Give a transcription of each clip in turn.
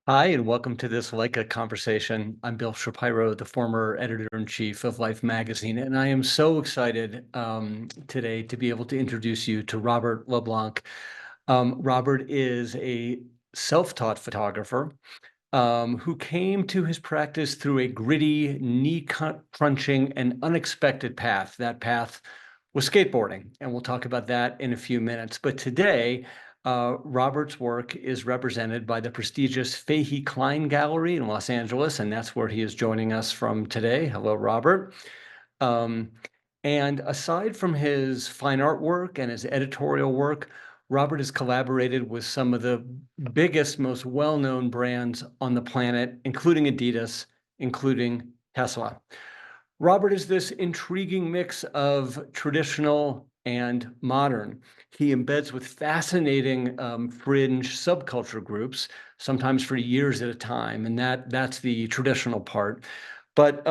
Hi, and welcome to this Leica Conversation. I'm Bill Shapiro, the former editor-in-chief of Life magazine, and I am so excited today to be able to introduce you to Robert LeBlanc. Robert is a self-taught photographer who came to his practice through a gritty, knee-crunching, and unexpected path. That path was skateboarding, and we'll talk about that in a few minutes. But today, Robert's work is represented by the prestigious Fahey Klein Gallery in Los Angeles, and that's where he is joining us from today. Hello, Robert. Um, and aside from his fine art work and his editorial work, Robert has collaborated with some of the biggest, most well-known brands on the planet, including Adidas, including Tesla. Robert is this intriguing mix of traditional and modern. He embeds with fascinating fringe subculture groups, sometimes for years at a time, and that's the traditional part. But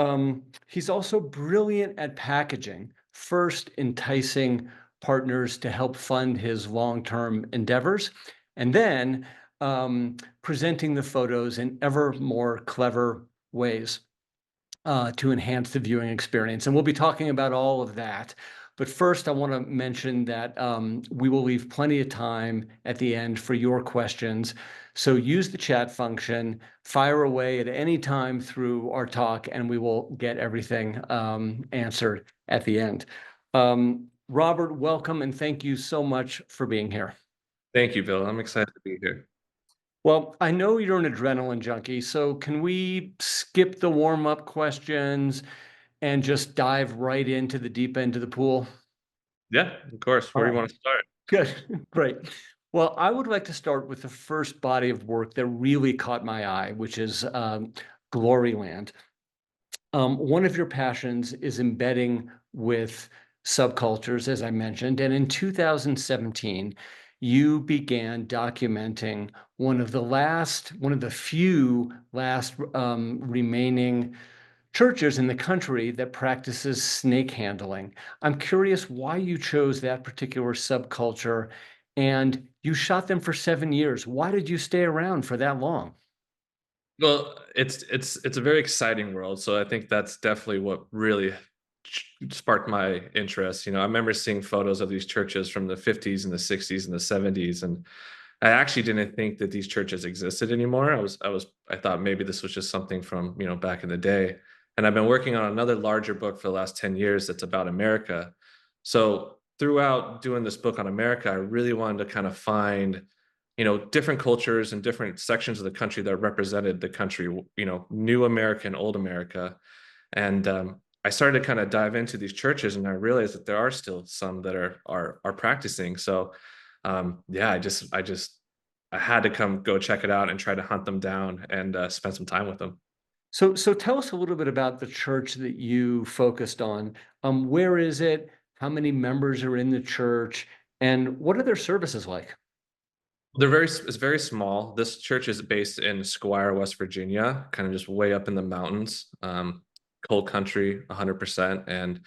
he's also brilliant at packaging, first enticing partners to help fund his long-term endeavors, and then presenting the photos in ever more clever ways to enhance the viewing experience. And we'll be talking about all of that. But first, I want to mention that we will leave plenty of time at the end for your questions. So use the chat function, fire away at any time through our talk, and we will get everything answered at the end. Robert, welcome, and thank you so much for being here. Thank you, Bill. I'm excited to be here. Well, I know you're an adrenaline junkie, so can we skip the warm-up questions and just dive right into the deep end of the pool? Yeah, of course. All Where do you right, want to start? good, great. Well, I would like to start with the first body of work that really caught my eye, which is Gloryland. One of your passions is embedding with subcultures, as I mentioned, and in 2017, you began documenting one of the few last remaining churches in the country that practices snake handling. I'm curious why you chose that particular subculture, and you shot them for 7 years. Why did you stay around for that long? Well, it's a very exciting world, so I think that's definitely what really sparked my interest. I remember seeing photos of these churches from the 50s and the 60s and the 70s, and I actually didn't think that these churches existed anymore. I thought maybe this was just something from, back in the day. And I've been working on another larger book for the last 10 years that's about America. So throughout doing this book on America, I really wanted to kind of find, different cultures and different sections of the country that represented the country, new America and old America. And I started to kind of dive into these churches, and I realized that there are still some that are practicing. So yeah, I had to come go check it out and try to hunt them down and spend some time with them. So tell us a little bit about the church that you focused on. Where is it? How many members are in the church? And what are their services like? It's very small. This church is based in Squire, West Virginia, kind of just way up in the mountains, cold country, 100%. And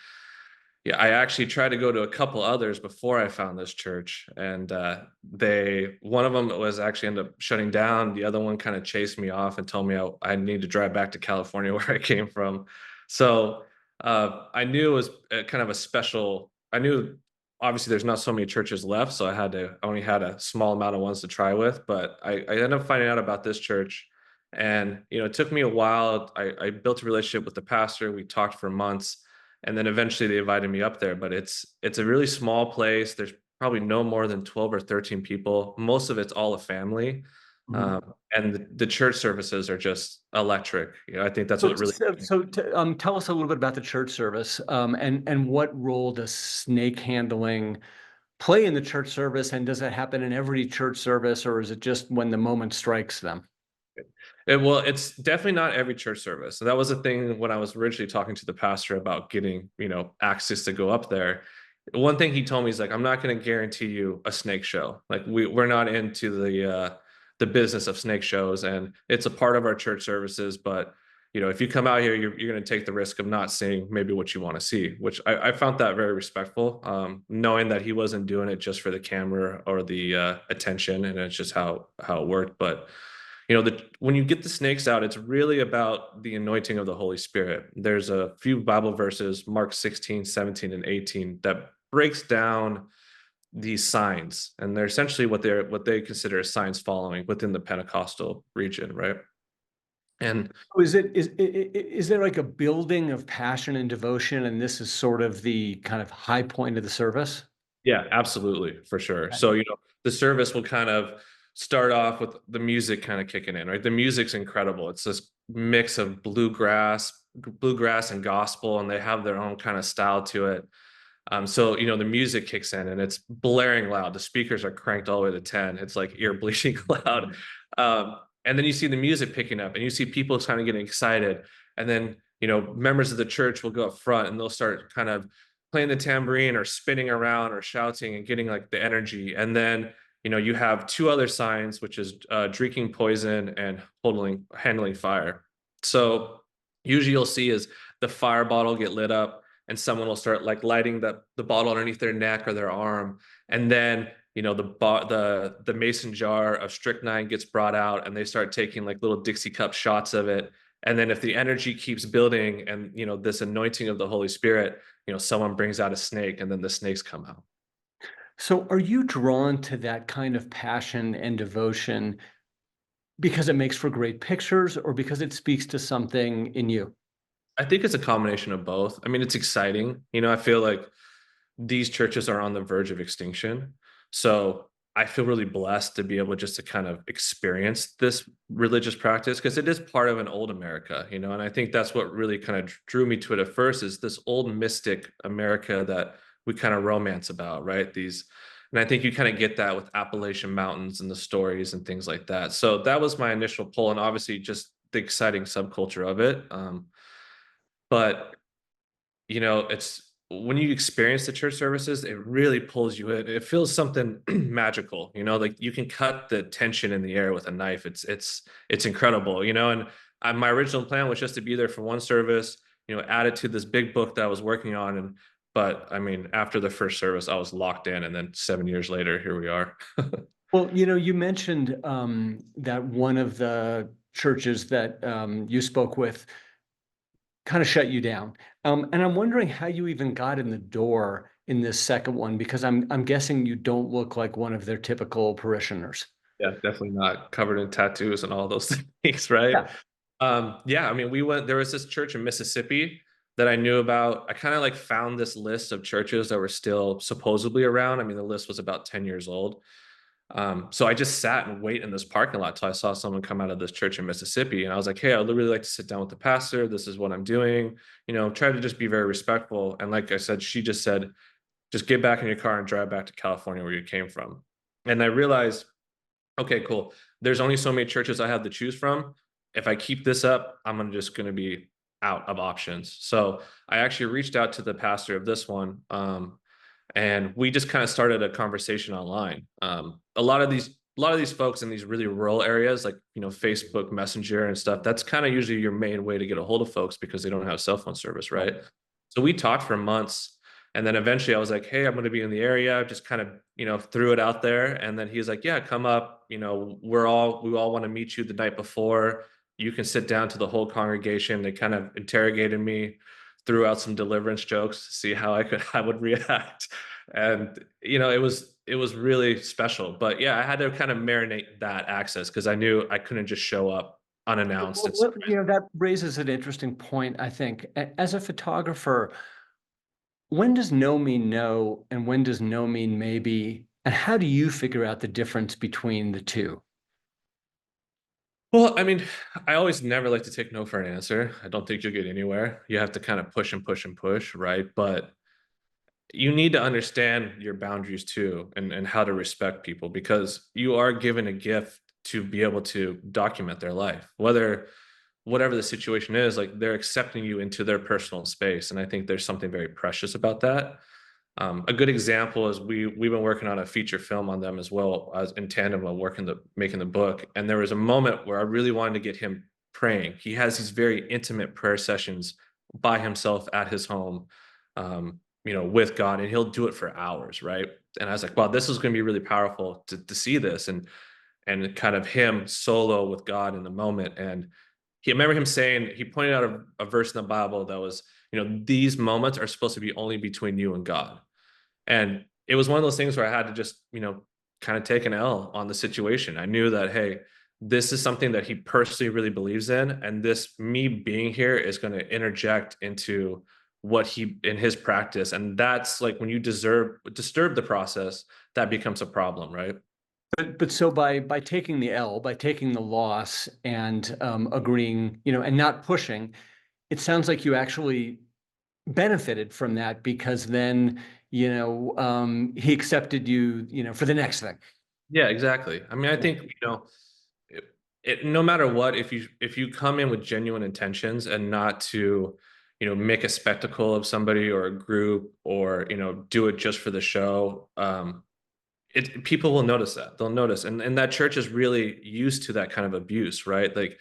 yeah, I actually tried to go to a couple others before I found this church, and one of them was actually ended up shutting down. The other one kind of chased me off and told me I need to drive back to California where I came from. So I knew it was kind of a special. I knew obviously there's not so many churches left, so I only had a small amount of ones to try with. But I ended up finding out about this church, and it took me a while. I built a relationship with the pastor. We talked for months, and then eventually they invited me up there. But it's a really small place. There's probably no more than 12 or 13 people. Most of it's all a family. Mhm. And the church services are just electric. I think that's So, what really. so, so tell us a little bit about the church service, and what role does snake handling play in the church service, and does it happen in every church service, or is it just when the moment strikes them? Well, it's definitely not every church service. So that was the thing when I was originally talking to the pastor about getting, access to go up there. One thing he told me is like, I'm not going to guarantee you a snake show. Like we're not into the business of snake shows, and it's a part of our church services. But if you come out here, you're going to take the risk of not seeing maybe what you want to see, which I found that very respectful. Knowing that he wasn't doing it just for the camera or the attention, and it's just how it worked. But when you get the snakes out, it's really about the anointing of the Holy Spirit. There's a few Bible verses, Mark 16, 17, and 18, that breaks down these signs, and they're essentially what they consider as signs following within the Pentecostal region, right? And Is there like a building of passion and devotion, and this is sort of the kind of high point of the service? yeah, absolutely, for sure. Okay. So, the service will kind of start off with the music kind of kicking in, right? The music's incredible. It's this mix of bluegrass and gospel, and they have their own kind of style to it. So, the music kicks in and it's blaring loud. The speakers are cranked all the way to 10. It's like ear bleeding loud. And then you see the music picking up and you see people kind of getting excited. And then, members of the church will go up front and they'll start kind of playing the tambourine or spinning around or shouting and getting like the energy. And then, you have two other signs, which is drinking poison and handling fire. So usually you'll see is the fire bottle get lit up and someone will start like lighting the bottle underneath their neck or their arm. And then, the mason jar of strychnine gets brought out and they start taking like little Dixie cup shots of it. And then if the energy keeps building and, this anointing of the Holy Spirit, someone brings out a snake and then the snakes come out. So are you drawn to that kind of passion and devotion because it makes for great pictures or because it speaks to something in you? I think it's a combination of both. I mean, it's exciting. I feel like these churches are on the verge of extinction. So I feel really blessed to be able just to kind of experience this religious practice because it is part of an old America, and I think that's what really kind of drew me to it at first is this old mystic America that we kind of romance about, right? And I think you kind of get that with Appalachian Mountains and the stories and things like that. So that was my initial pull, and obviously just the exciting subculture of it. But it's when you experience the church services, it really pulls you in. It feels something magical, like you can cut the tension in the air with a knife. It's incredible, and my original plan was just to be there for one service, add it to this big book that I was working on. But I mean, after the first service, I was locked in, and then 7 years later, here we are. Well, you mentioned that one of the churches that you spoke with kind of shut you down. And I'm wondering how you even got in the door in this second one, because I'm guessing you don't look like one of their typical parishioners. Yeah, definitely not covered in tattoos and all those things, right? Yeah. Yeah, I mean, there was this church in Mississippi that I knew about. I kind of like found this list of churches that were still supposedly around. I mean, the list was about 10 years old. So I just sat and wait in this parking lot till I saw someone come out of this church in Mississippi. And I was like, hey, I'd really like to sit down with the pastor. This is what I'm doing. Try to just be very respectful. And like I said, she just said, just get back in your car and drive back to California where you came from. And I realized, okay, cool. There's only so many churches I have to choose from. If I keep this up, I'm just going to be out of options. So I actually reached out to the pastor of this one. And we just kind of started a conversation online. A lot of these folks in these really rural areas, like Facebook Messenger and stuff, that's kind of usually your main way to get a hold of folks because they don't have cell phone service, right? So we talked for months, and then eventually I was like, "Hey, I'm going to be in the area." Just kind of threw it out there, and then he's like, "Yeah, come up. We all want to meet you the night before. You can sit down to the whole congregation." They kind of interrogated me, threw out some deliverance jokes to see how I would react. And it was really special. But yeah, I had to kind of marinate that access because I knew I couldn't just show up unannounced and surprise. That raises an interesting point, I think. As a photographer, when does no mean no, and when does no mean maybe? And how do you figure out the difference between the two? Well, I mean, I always never like to take no for an answer. I don't think you'll get anywhere. You have to kind of push and push and push, right? But you need to understand your boundaries too, and how to respect people because you are given a gift to be able to document their life, whatever the situation is, like they're accepting you into their personal space. And I think there's something very precious about that. A good example is we've been working on a feature film on them as well as in tandem while making the book. And there was a moment where I really wanted to get him praying. He has these very intimate prayer sessions by himself at his home, with God, and he'll do it for hours, right? And I was like, wow, this is going to be really powerful to see this. And and kind of him solo with God in the moment. And I remember him saying, he pointed out a verse in the Bible that was, these moments are supposed to be only between you and God. And it was one of those things where I had to just, kind of take an L on the situation. I knew that, hey, this is something that he personally really believes in. And this, me being here, is going to interject into what he, in his practice. And that's like when you disturb the process, that becomes a problem, right? But so by taking the L, by taking the loss and agreeing, and not pushing, it sounds like you actually benefited from that because then, he accepted you, for the next thing. Yeah, exactly. I mean, I Yeah. think, it, no matter what, if you come in with genuine intentions and not to, make a spectacle of somebody or a group, or, do it just for the show, people will notice that. They'll notice. And that church is really used to that kind of abuse, right? Like,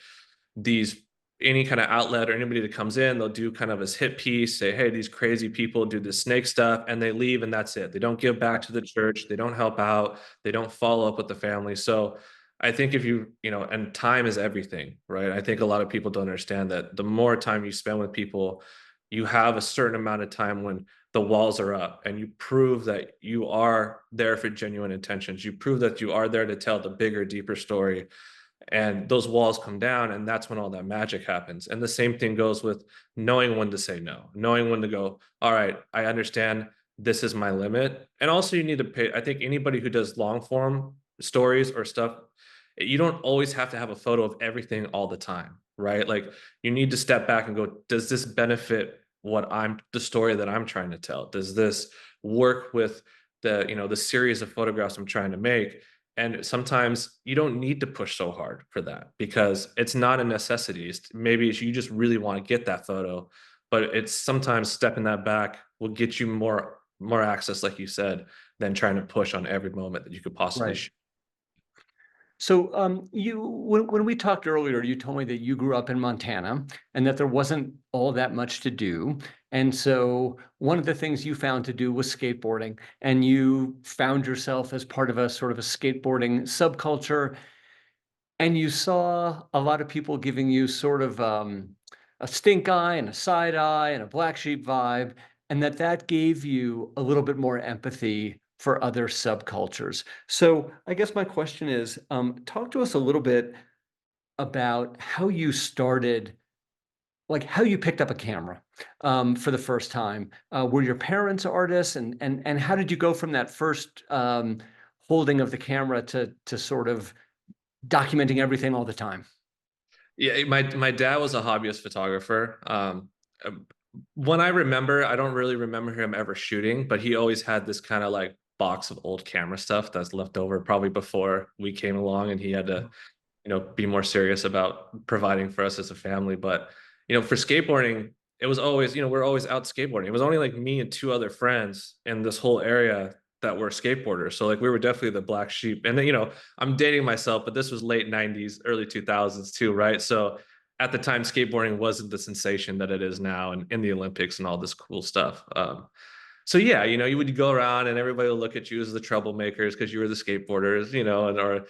these, any kind of outlet or anybody that comes in, they'll do kind of this hit piece, say, hey, these crazy people do this snake stuff, and they leave, and that's it. They don't give back to the church, they don't help out, they don't follow up with the family. So I think if and time is everything, right? I think a lot of people don't understand that the more time you spend with people, you have a certain amount of time when the walls are up, and you prove that you are there for genuine intentions. You prove that you are there to tell the bigger, deeper story, and those walls come down, and that's when all that magic happens. And the same thing goes with knowing when to say no, knowing when to go, all right, I understand this is my limit. And also, you need to pay, I think anybody who does long form stories or stuff, you don't always have to have a photo of everything all the time, right? Like, you need to step back and go, does this benefit the story that I'm trying to tell? Does this work with the series of photographs I'm trying to make? And sometimes you don't need to push so hard for that, because it's not a necessity. Maybe you just really want to get that photo, but it's sometimes stepping that back will get you more access, like you said, than trying to push on every moment that you could possibly Right. shoot. So when we talked earlier, you told me that you grew up in Montana and that there wasn't all that much to do. And so one of the things you found to do was skateboarding, and you found yourself as part of a sort of a skateboarding subculture. And you saw a lot of people giving you sort of a stink eye and a side eye and a black sheep vibe, and that gave you a little bit more empathy for other subcultures. So I guess my question is, talk to us a little bit about how you started, like how you picked up a camera for the first time. Were your parents artists, and how did you go from that first holding of the camera to sort of documenting everything all the time? Yeah, my dad was a hobbyist photographer. When I remember, I don't really remember him ever shooting, but he always had this kind of like box of old camera stuff that's left over probably before we came along, and he had to, be more serious about providing for us as a family. But, for skateboarding, it was always, we're always out skateboarding. It was only like me and two other friends in this whole area that were skateboarders. So like we were definitely the black sheep. And then, I'm dating myself, but this was late 90s, early 2000s too, right? So at the time, skateboarding wasn't the sensation that it is now, and in the Olympics and all this cool stuff. So yeah, you would go around and everybody would look at you as the troublemakers because you were the skateboarders, and or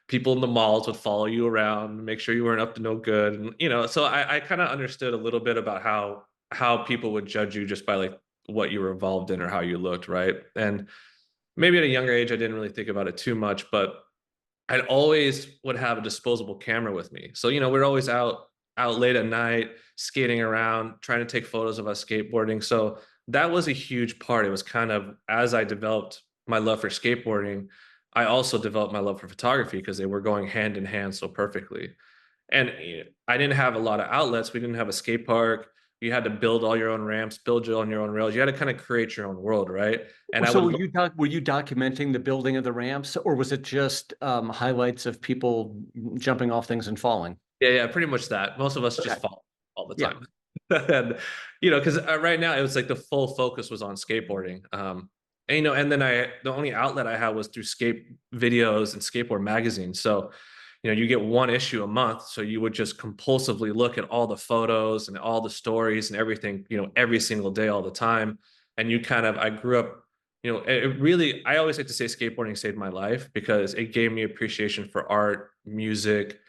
people in the malls would follow you around, make sure you weren't up to no good. And so I kind of understood a little bit about how people would judge you just by like what you were involved in or how you looked, right? And maybe at a younger age, I didn't really think about it too much, but I'd always would have a disposable camera with me. So, we're always out late at night, skating around, trying to take photos of us skateboarding. So that was a huge part. It was kind of, as I developed my love for skateboarding, I also developed my love for photography because they were going hand in hand so perfectly. And I didn't have a lot of outlets. We didn't have a skate park. You had to build all your own ramps, build your own rails. You had to kind of create your own world, right? And I So would were you documenting the building of the ramps, or was it just highlights of people jumping off things and falling? Yeah, pretty much that. Most of us Okay. just fall all the Yeah. time. And, because right now it was like the full focus was on skateboarding. And, and then the only outlet I had was through skate videos and skateboard magazines. So, you get one issue a month. So you would just compulsively look at all the photos and all the stories and everything, every single day, all the time. And I grew up it really, I always like to say skateboarding saved my life because it gave me appreciation for art, music.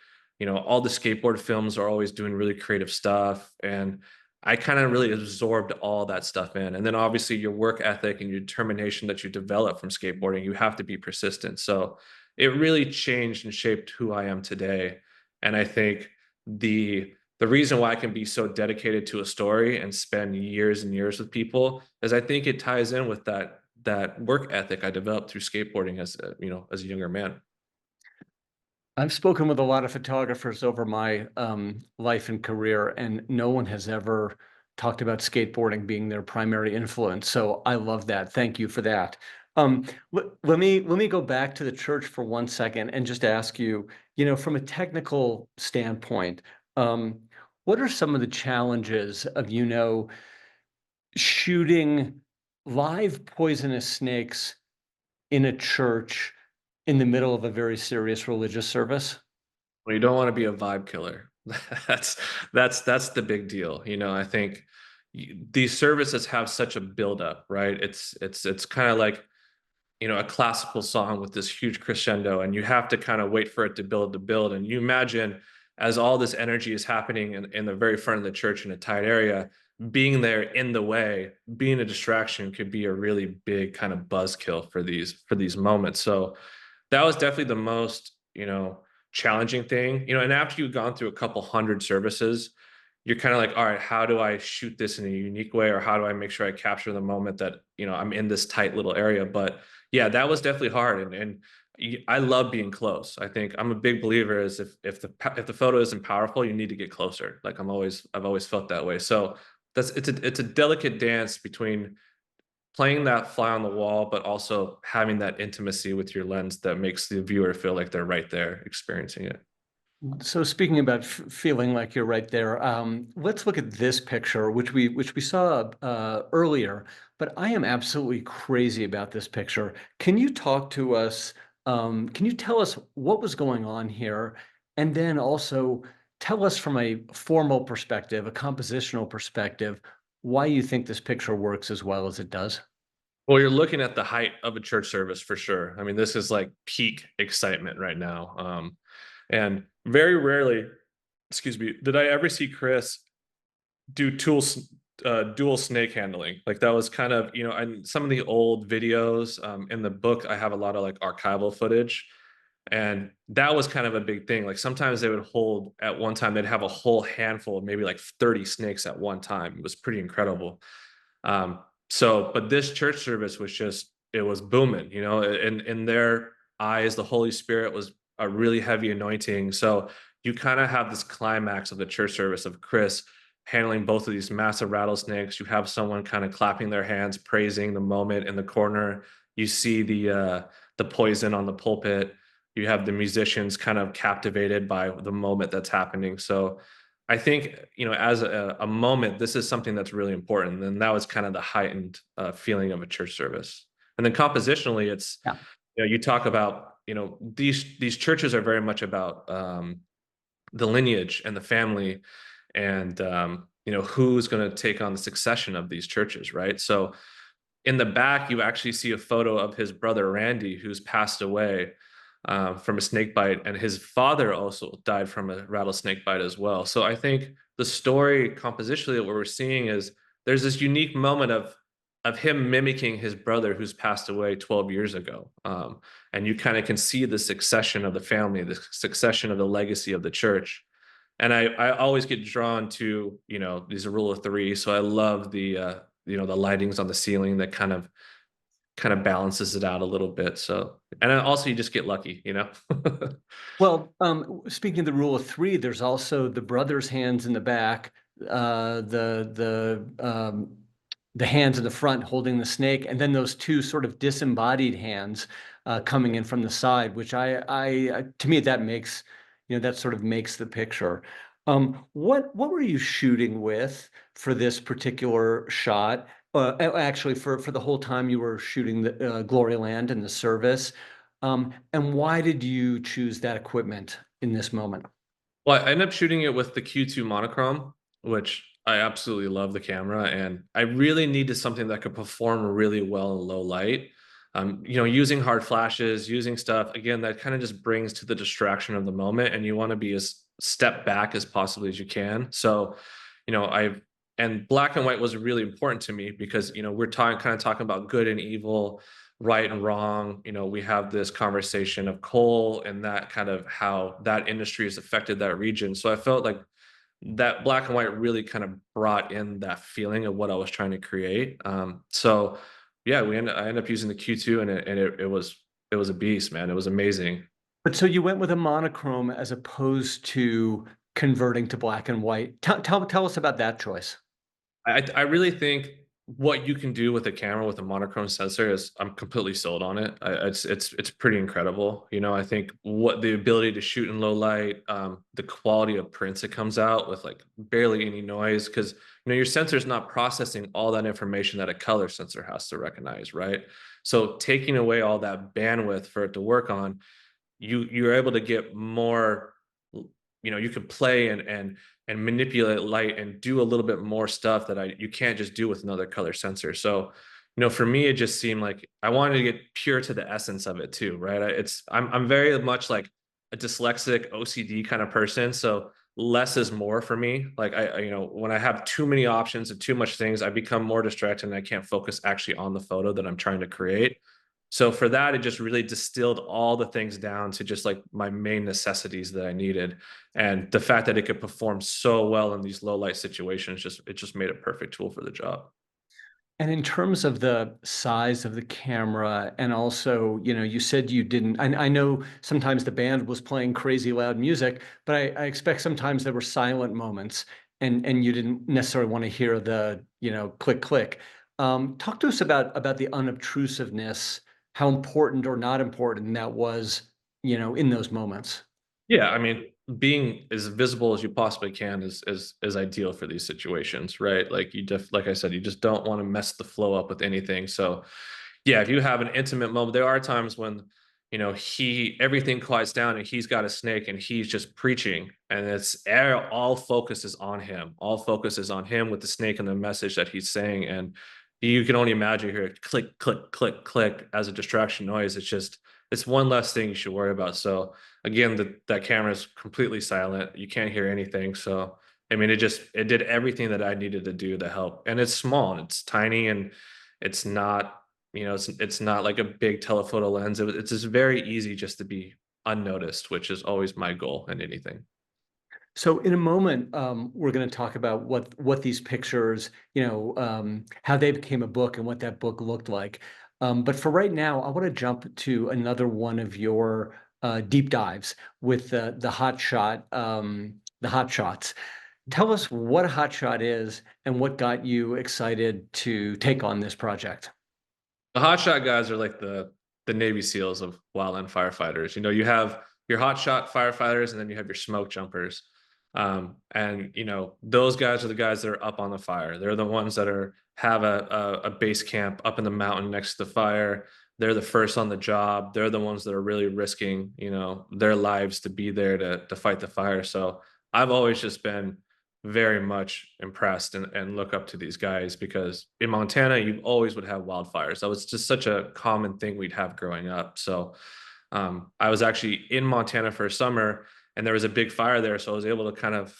All the skateboard films are always doing really creative stuff. And I kind of really absorbed all that stuff in. And then obviously your work ethic and your determination that you develop from skateboarding, you have to be persistent. So it really changed and shaped who I am today. And I think the reason why I can be so dedicated to a story and spend years and years with people is I think it ties in with that work ethic I developed through skateboarding as a younger man. I've spoken with a lot of photographers over my life and career, and no one has ever talked about skateboarding being their primary influence. So I love that. Thank you for that. Let me go back to the church for 1 second and just ask you, from a technical standpoint, um, what are some of the challenges of, shooting live poisonous snakes in a church in the middle of a very serious religious service? Well, you don't want to be a vibe killer. that's that's the big deal. I think these services have such a buildup, right? It's kind of like a classical song with this huge crescendo, and you have to kind of wait for it to build. And you imagine as all this energy is happening in the very front of the church in a tight area, being there in the way, being a distraction could be a really big kind of buzzkill for these moments. So that was definitely the most, challenging thing. And after you've gone through a couple hundred services, you're kind of like, all right, how do I shoot this in a unique way? Or how do I make sure I capture the moment that, I'm in this tight little area? But yeah, that was definitely hard. And I love being close. I think I'm a big believer is if the photo isn't powerful, you need to get closer. Like I've always felt that way. So it's a delicate dance between playing that fly on the wall, but also having that intimacy with your lens that makes the viewer feel like they're right there experiencing it. So speaking about feeling like you're right there, let's look at this picture, which we saw earlier. But I am absolutely crazy about this picture. Can you talk to us? Can you tell us what was going on here, and then also tell us from a formal perspective, a compositional perspective, why you think this picture works as well as it does? Well, you're looking at the height of a church service for sure. I mean, this is like peak excitement right now. And very rarely, excuse me, did I ever see Chris do dual snake handling. Like that was kind of, and some of the old videos in the book, I have a lot of like archival footage. And that was kind of a big thing. Like sometimes they would hold at one time, they'd have a whole handful of maybe like 30 snakes at one time. It was pretty incredible. But this church service was just, it was booming, in their eyes, the Holy Spirit was a really heavy anointing. So you kind of have this climax of the church service of Chris handling both of these massive rattlesnakes. You have someone kind of clapping their hands, praising the moment in the corner. You see the poison on the pulpit. You have the musicians kind of captivated by the moment that's happening. So I think, as a moment, this is something that's really important. And that was kind of the heightened feeling of a church service. And then compositionally, it's, Yeah. you talk about, these churches are very much about the lineage and the family and, who's going to take on the succession of these churches, right? So in the back, you actually see a photo of his brother Randy, who's passed away from a snake bite, and his father also died from a rattlesnake bite as well. So I think the story compositionally that what we're seeing is there's this unique moment of him mimicking his brother who's passed away 12 years ago. And you kind of can see the succession of the family, the succession of the legacy of the church. And I always get drawn to, these rule of three. So I love the lightings on the ceiling that kind of balances it out a little bit. So, and then also you just get lucky. Well, speaking of the rule of three, there's also the brother's hands in the back, the hands in the front holding the snake, and then those two sort of disembodied hands coming in from the side, which to me that makes, that sort of makes the picture. What were you shooting with for this particular shot? Actually, for the whole time you were shooting the Gloryland and the service. And why did you choose that equipment in this moment? Well, I ended up shooting it with the Q2 monochrome, which I absolutely love the camera. And I really needed something that could perform really well in low light. using hard flashes, using stuff, again, that kind of just brings to the distraction of the moment. And you want to be as step back as possibly as you can. So, and black and white was really important to me because, we're talking about good and evil, right and wrong. We have this conversation of coal and that kind of how that industry has affected that region. So I felt like that black and white really kind of brought in that feeling of what I was trying to create. So yeah, I ended up using the Q2 and it was a beast, man. It was amazing. But so you went with a monochrome as opposed to converting to black and white. Tell us about that choice. I really think what you can do with a camera with a monochrome sensor is I'm completely sold on it. It's pretty incredible. I think what the ability to shoot in low light, the quality of prints it comes out with like barely any noise, because your sensor is not processing all that information that a color sensor has to recognize, right? So taking away all that bandwidth for it to work on, you're able to get more. You could play and manipulate light and do a little bit more stuff that you can't just do with another color sensor. So, for me, it just seemed like I wanted to get pure to the essence of it too, right? I'm very much like a dyslexic OCD kind of person. So less is more for me. Like when I have too many options and too much things, I become more distracted and I can't focus actually on the photo that I'm trying to create. So for that, it just really distilled all the things down to just like my main necessities that I needed. And the fact that it could perform so well in these low light situations, it just made a perfect tool for the job. And in terms of the size of the camera, and also, you said you didn't, I know sometimes the band was playing crazy loud music, but I expect sometimes there were silent moments and you didn't necessarily want to hear the, click, click. Talk to us about the unobtrusiveness, how important or not important that was, in those moments. Yeah, I mean, being as visible as you possibly can is ideal for these situations, right? Like like I said, you just don't want to mess the flow up with anything. So yeah, if you have an intimate moment, there are times when everything quiets down and he's got a snake and he's just preaching, and all focus is on him. All focus is on him with the snake and the message that he's saying, and you can only imagine here click, click, click, click as a distraction noise. It's one less thing you should worry about. So again, that camera is completely silent. You can't hear anything. So I mean, it did everything that I needed to do to help. And it's small and it's tiny and it's not, it's not like a big telephoto lens. It's just very easy just to be unnoticed, which is always my goal in anything. So in a moment, we're going to talk about what these pictures, how they became a book and what that book looked like. But for right now, I want to jump to another one of your deep dives with the hot shot, the hot shots. Tell us what a hot shot is and what got you excited to take on this project. The hotshot guys are like the Navy SEALs of wildland firefighters. You have your hotshot firefighters, and then you have your smoke jumpers. And those guys are the guys that are up on the fire. They're the ones that have a base camp up in the mountain next to the fire. They're the first on the job. They're the ones that are really risking, their lives to be there to fight the fire. So I've always just been very much impressed and look up to these guys because in Montana, you always would have wildfires. That was just such a common thing we'd have growing up. So I was actually in Montana for a summer and there was a big fire there. So I was able to kind of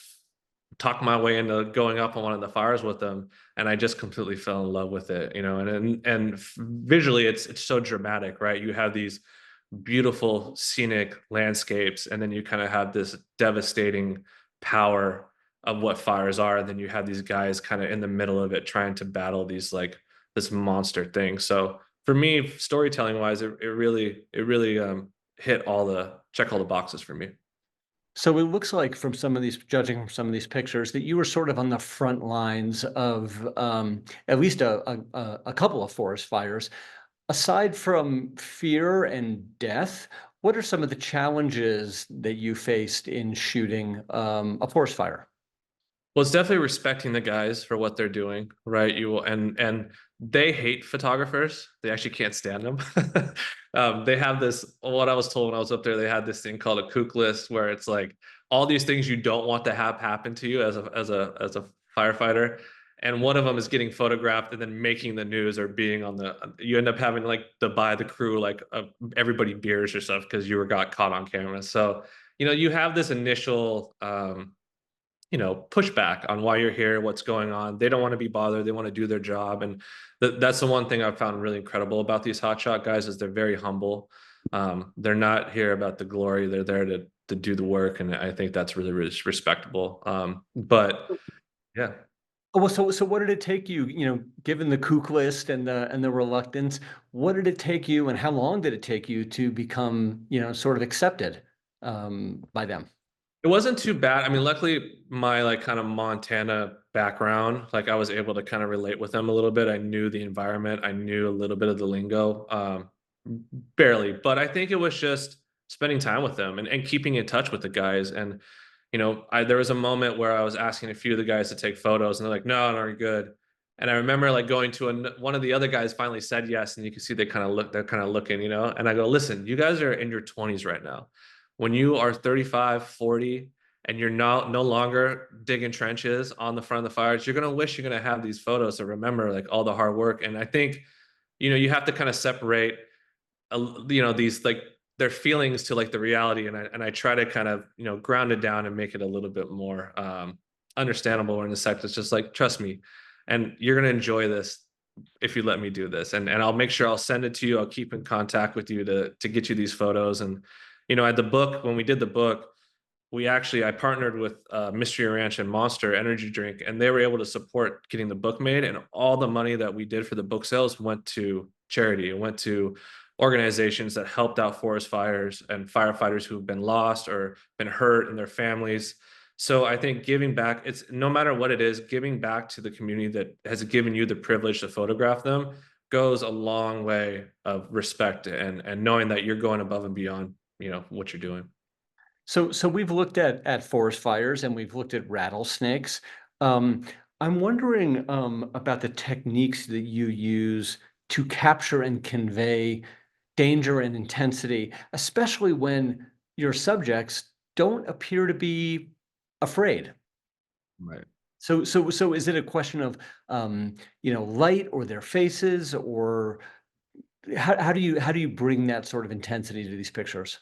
talk my way into going up on one of the fires with them. And I just completely fell in love with it, and visually it's so dramatic, right? You have these beautiful scenic landscapes and then you kind of have this devastating power of what fires are, and then you have these guys kind of in the middle of it trying to battle these like this monster thing. So for me, storytelling wise, it really check all the boxes for me. So it looks like from some of these, judging from some of these pictures, that you were sort of on the front lines of at least a couple of forest fires. Aside from fear and death, what are some of the challenges that you faced in shooting a forest fire? Well, it's definitely respecting the guys for what they're doing, right? You will, and they hate photographers. They actually can't stand them. They have this. What I was told when I was up there, they had this thing called a kook list, where it's like all these things you don't want to have happen to you as a firefighter. and one of them is getting photographed and then making the news or being on the, you end up having like to buy the crew like everybody beers or stuff because you were got caught on camera. So you have this initial pushback on why you're here, what's going on. They don't want to be bothered. They want to do their job. And that's the one thing I've found really incredible about these hotshot guys is they're very humble. They're not here about the glory. They're there to do the work. And I think that's really, really respectable. But yeah. Oh, well, so what did it take you, given the kook list and the reluctance, what did it take you and how long did it take you to become, sort of accepted by them? It wasn't too bad. I mean, luckily my like kind of Montana background, like I was able to kind of relate with them a little bit. I knew the environment. I knew a little bit of the lingo, barely, but I think it was just spending time with them and keeping in touch with the guys. And, there was a moment where I was asking a few of the guys to take photos and they're like, no, you're good. And I remember like going to one of the other guys finally said yes. And you can see they're kind of looking, and I go, listen, you guys are in your 20s right now. When you are 35, 40, and you're no longer digging trenches on the front of the fires, you're going to wish you're going to have these photos to remember like all the hard work. And I think, you have to kind of separate, these like their feelings to like the reality. And I try to kind of, ground it down and make it a little bit more understandable in the sense it's just like, trust me, and you're going to enjoy this if you let me do this. And I'll make sure I'll send it to you. I'll keep in contact with you to get you these photos. And, at the book, when we did the book, I partnered with Mystery Ranch and Monster Energy Drink, and they were able to support getting the book made. And all the money that we did for the book sales went to charity. It went to organizations that helped out forest fires and firefighters who've been lost or been hurt and their families. So I think giving back, it's no matter what it is, giving back to the community that has given you the privilege to photograph them goes a long way of respect and knowing that you're going above and beyond, what you're doing. So we've looked at forest fires and we've looked at rattlesnakes. Um, I'm wondering about the techniques that you use to capture and convey danger and intensity, especially when your subjects don't appear to be afraid. Right. So is it a question of light or their faces, or how do you bring that sort of intensity to these pictures?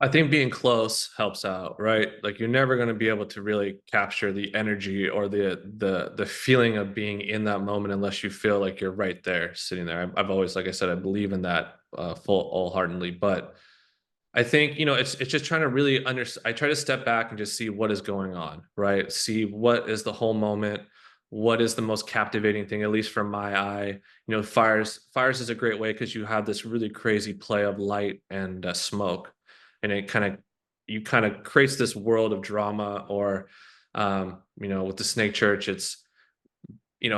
I think being close helps out, right? Like you're never going to be able to really capture the energy or the feeling of being in that moment unless you feel like you're right there, sitting there. I've always, like I said, I believe in that full wholeheartedly. But I think it's just trying to really understand. I try to step back and just see what is going on, right? See what is the whole moment. What is the most captivating thing, at least from my eye? Fires is a great way because you have this really crazy play of light and smoke, and you kind of creates this world of drama. Or with the snake church, it's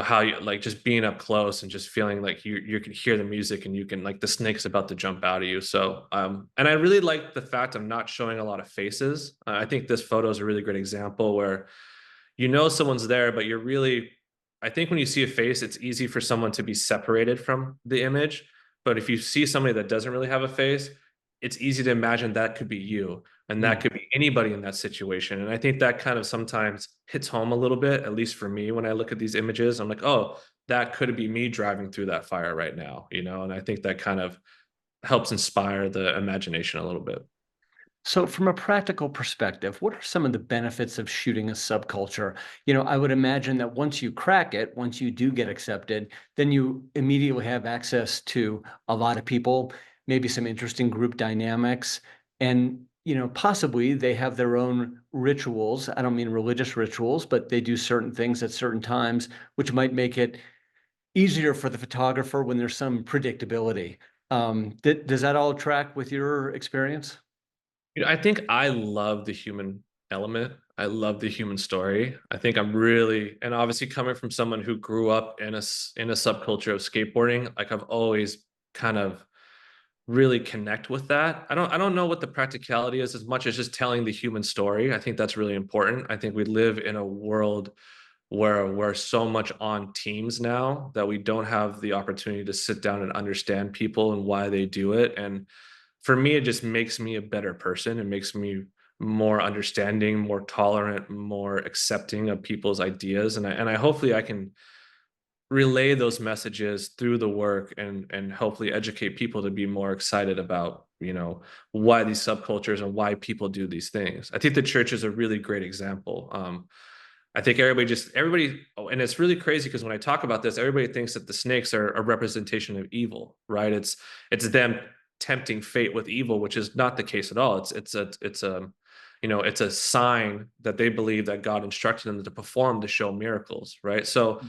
how you like just being up close and just feeling like you can hear the music and you can like the snake's about to jump out of you. So and I really like the fact of not showing a lot of faces. I think this photo is a really great example where someone's there, but I think when you see a face, it's easy for someone to be separated from the image. But if you see somebody that doesn't really have a face, it's easy to imagine that could be you and that could be anybody in that situation. And I think that kind of sometimes hits home a little bit, at least for me, when I look at these images. I'm like, oh, that could be me driving through that fire right now, and I think that kind of helps inspire the imagination a little bit. So, from a practical perspective, what are some of the benefits of shooting a subculture? I would imagine that once you crack it, once you do get accepted, then you immediately have access to a lot of people, maybe some interesting group dynamics, and possibly they have their own rituals. I don't mean religious rituals, but they do certain things at certain times, which might make it easier for the photographer when there's some predictability. Does that all track with your experience? I think I love the human element. I love the human story. I think I'm really, and obviously coming from someone who grew up in a subculture of skateboarding, like I've always kind of really connect with that. I don't know what the practicality is as much as just telling the human story. I think that's really important. I think we live in a world where we're so much on teams now that we don't have the opportunity to sit down and understand people and why they do it. And for me, it just makes me a better person. It makes me more understanding, more tolerant, more accepting of people's ideas. And I hopefully I can relay those messages through the work and hopefully educate people to be more excited about, why these subcultures and why people do these things. I think the church is a really great example. I think everybody, oh, and it's really crazy because when I talk about this, everybody thinks that the snakes are a representation of evil, right? It's them tempting fate with evil, which is not the case at all. It's a sign that they believe that God instructed them to perform to show miracles, right? So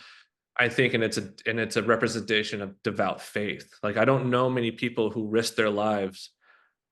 I think, and it's a representation of devout faith. Like, I don't know many people who risk their lives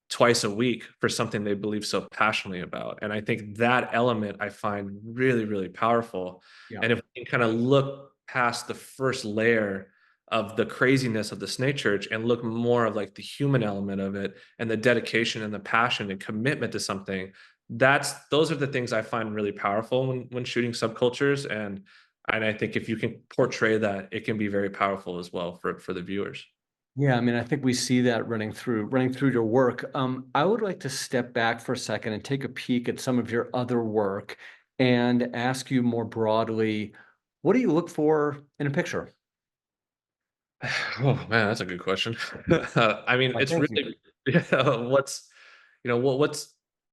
twice a week for something they believe so passionately about. And I think that element I find really, really powerful. Yeah. And if we can kind of look past the first layer of the craziness of the snake church and look more of like the human element of it and the dedication and the passion and commitment to something, those are the things I find really powerful when shooting subcultures. And I think if you can portray that, it can be very powerful as well for the viewers. Yeah, I mean, I think we see that running through your work. I would like to step back for a second and take a peek at some of your other work and ask you more broadly, what do you look for in a picture? Oh man, that's a good question. I mean, Why, it's thank you. really yeah,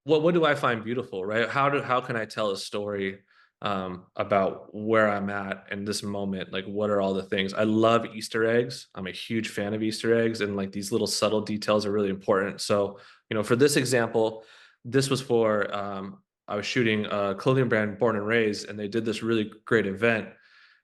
what do I find beautiful, right? How can I tell a story about where I'm at in this moment? Like, what are all the things? I love Easter eggs. I'm a huge fan of Easter eggs, and like these little subtle details are really important. So, for this example, this was for I was shooting a clothing brand, Born and Raised, and they did this really great event,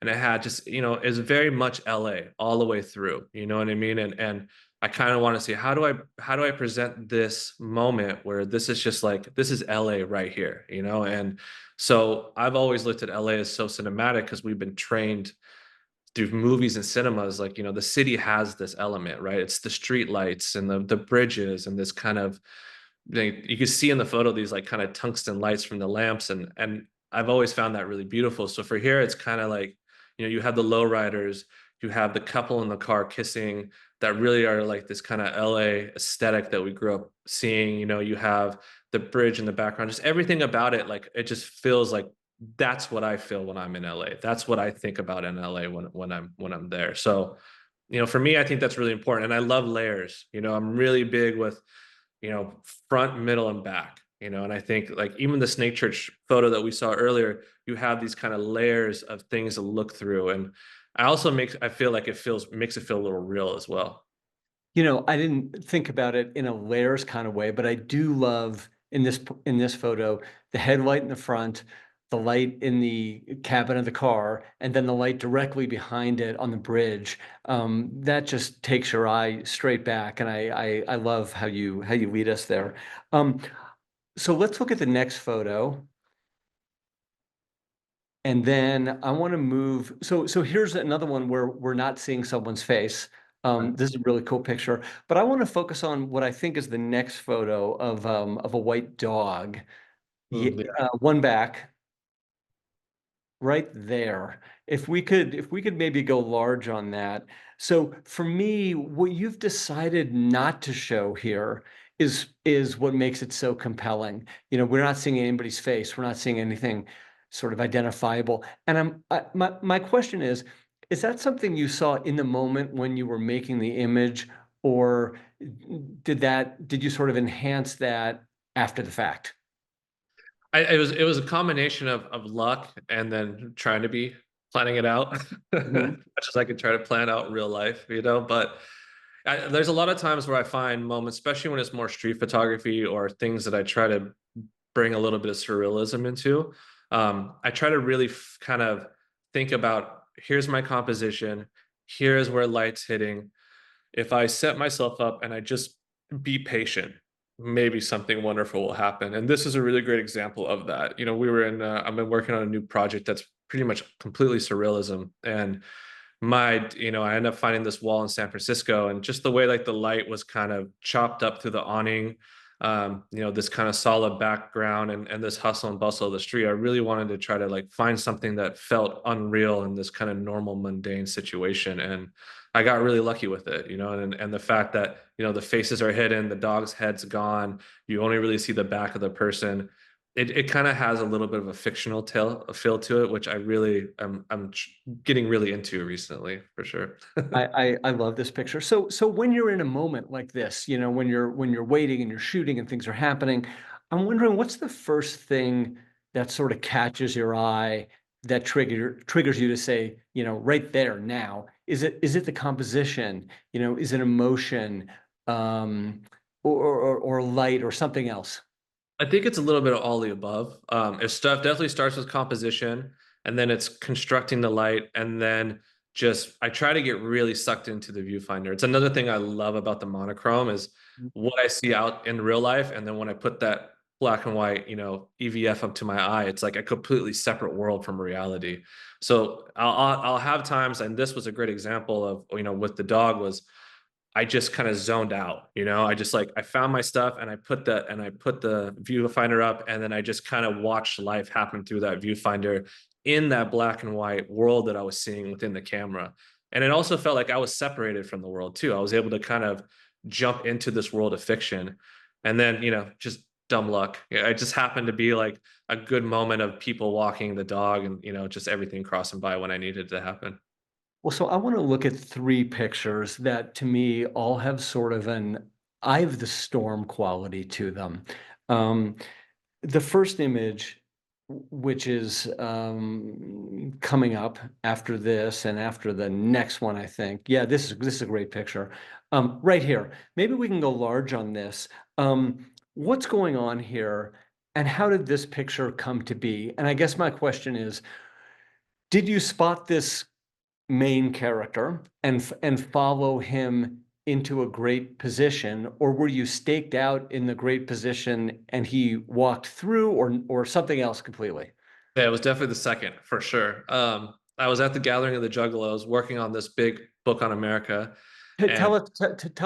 and it had just, it's very much LA all the way through, you know what I mean? And I kind of want to see how do I present this moment where this is just like, this is LA right here, and so I've always looked at LA as so cinematic because we've been trained through movies and cinemas, like, the city has this element, right? It's the street lights and the bridges and this kind of, you can see in the photo these like kind of tungsten lights from the lamps, and I've always found that really beautiful. So for here, it's kind of like, you have the lowriders, you have the couple in the car kissing that really are like this kind of LA aesthetic that we grew up seeing. You have the bridge in the background, just everything about it, like it just feels like that's what I feel when I'm in LA. That's what I think about in LA when I'm there. So, for me, I think that's really important. And I love layers. I'm really big with, front, middle, and back. And I think like even the snake church photo that we saw earlier, you have these kind of layers of things to look through. And I feel like makes it feel a little real as well. I didn't think about it in a layers kind of way, but I do love in this photo, the headlight in the front, the light in the cabin of the car, and then the light directly behind it on the bridge. That just takes your eye straight back, and I love how you lead us there. Um, so let's look at the next photo. And then I want to move. So here's another one where we're not seeing someone's face. This is a really cool picture, but I want to focus on what I think is the next photo of a white dog. Yeah, Yeah. one back right there. If we could maybe go large on that. So for me, what you've decided not to show here is what makes it so compelling. We're not seeing anybody's face. We're not seeing anything sort of identifiable. And my question is that something you saw in the moment when you were making the image, or did you sort of enhance that after the fact? It was a combination of luck and then trying to be planning it out as Mhm. much as I could try to plan out real life, but there's a lot of times where I find moments, especially when it's more street photography or things that I try to bring a little bit of surrealism into. I try to really kind of think about, here's my composition, here's where light's hitting. If I set myself up and I just be patient, maybe something wonderful will happen. And this is a really great example of that. I've been working on a new project that's pretty much completely surrealism. And I ended up finding this wall in San Francisco, and just the way like the light was kind of chopped up through the awning, this kind of solid background and this hustle and bustle of the street. I really wanted to try to like find something that felt unreal in this kind of normal, mundane situation. And I got really lucky with it, and the fact that, the faces are hidden, the dog's head's gone, you only really see the back of the person. It kind of has a little bit of a fictional feel to it, which I really I'm getting really into recently, for sure. I love this picture. So when you're in a moment like this, when you're waiting and you're shooting and things are happening, I'm wondering what's the first thing that sort of catches your eye that triggers you to say, right there now. Is it the composition? Is it emotion, um, or light or something else? I think it's a little bit of all the above. It stuff definitely starts with composition, and then it's constructing the light, and then just I try to get really sucked into the viewfinder. It's another thing I love about the monochrome is what I see out in real life, and then when I put that black and white, EVF up to my eye, it's like a completely separate world from reality. So I'll have times, and this was a great example of, with the dog was I just kind of zoned out, I just like I found my stuff and I put the viewfinder up, and then I just kind of watched life happen through that viewfinder in that black and white world that I was seeing within the camera. And it also felt like I was separated from the world too. I was able to kind of jump into this world of fiction. And then, just dumb luck. I just happened to be like a good moment of people walking the dog and, just everything crossing by when I needed it to happen. Well, so I want to look at three pictures that to me all have sort of an eye of the storm quality to them. Um, the first image, which is coming up after this and after the next one, I think. Yeah, this is a great picture. Right here. Maybe we can go large on this. What's going on here, and how did this picture come to be? And I guess my question is, did you spot this main character and follow him into a great position, or were you staked out in the great position and he walked through, or something else completely? Yeah, it was definitely the second for sure. I was at the gathering of the Juggalos working on this big book on America, and Tell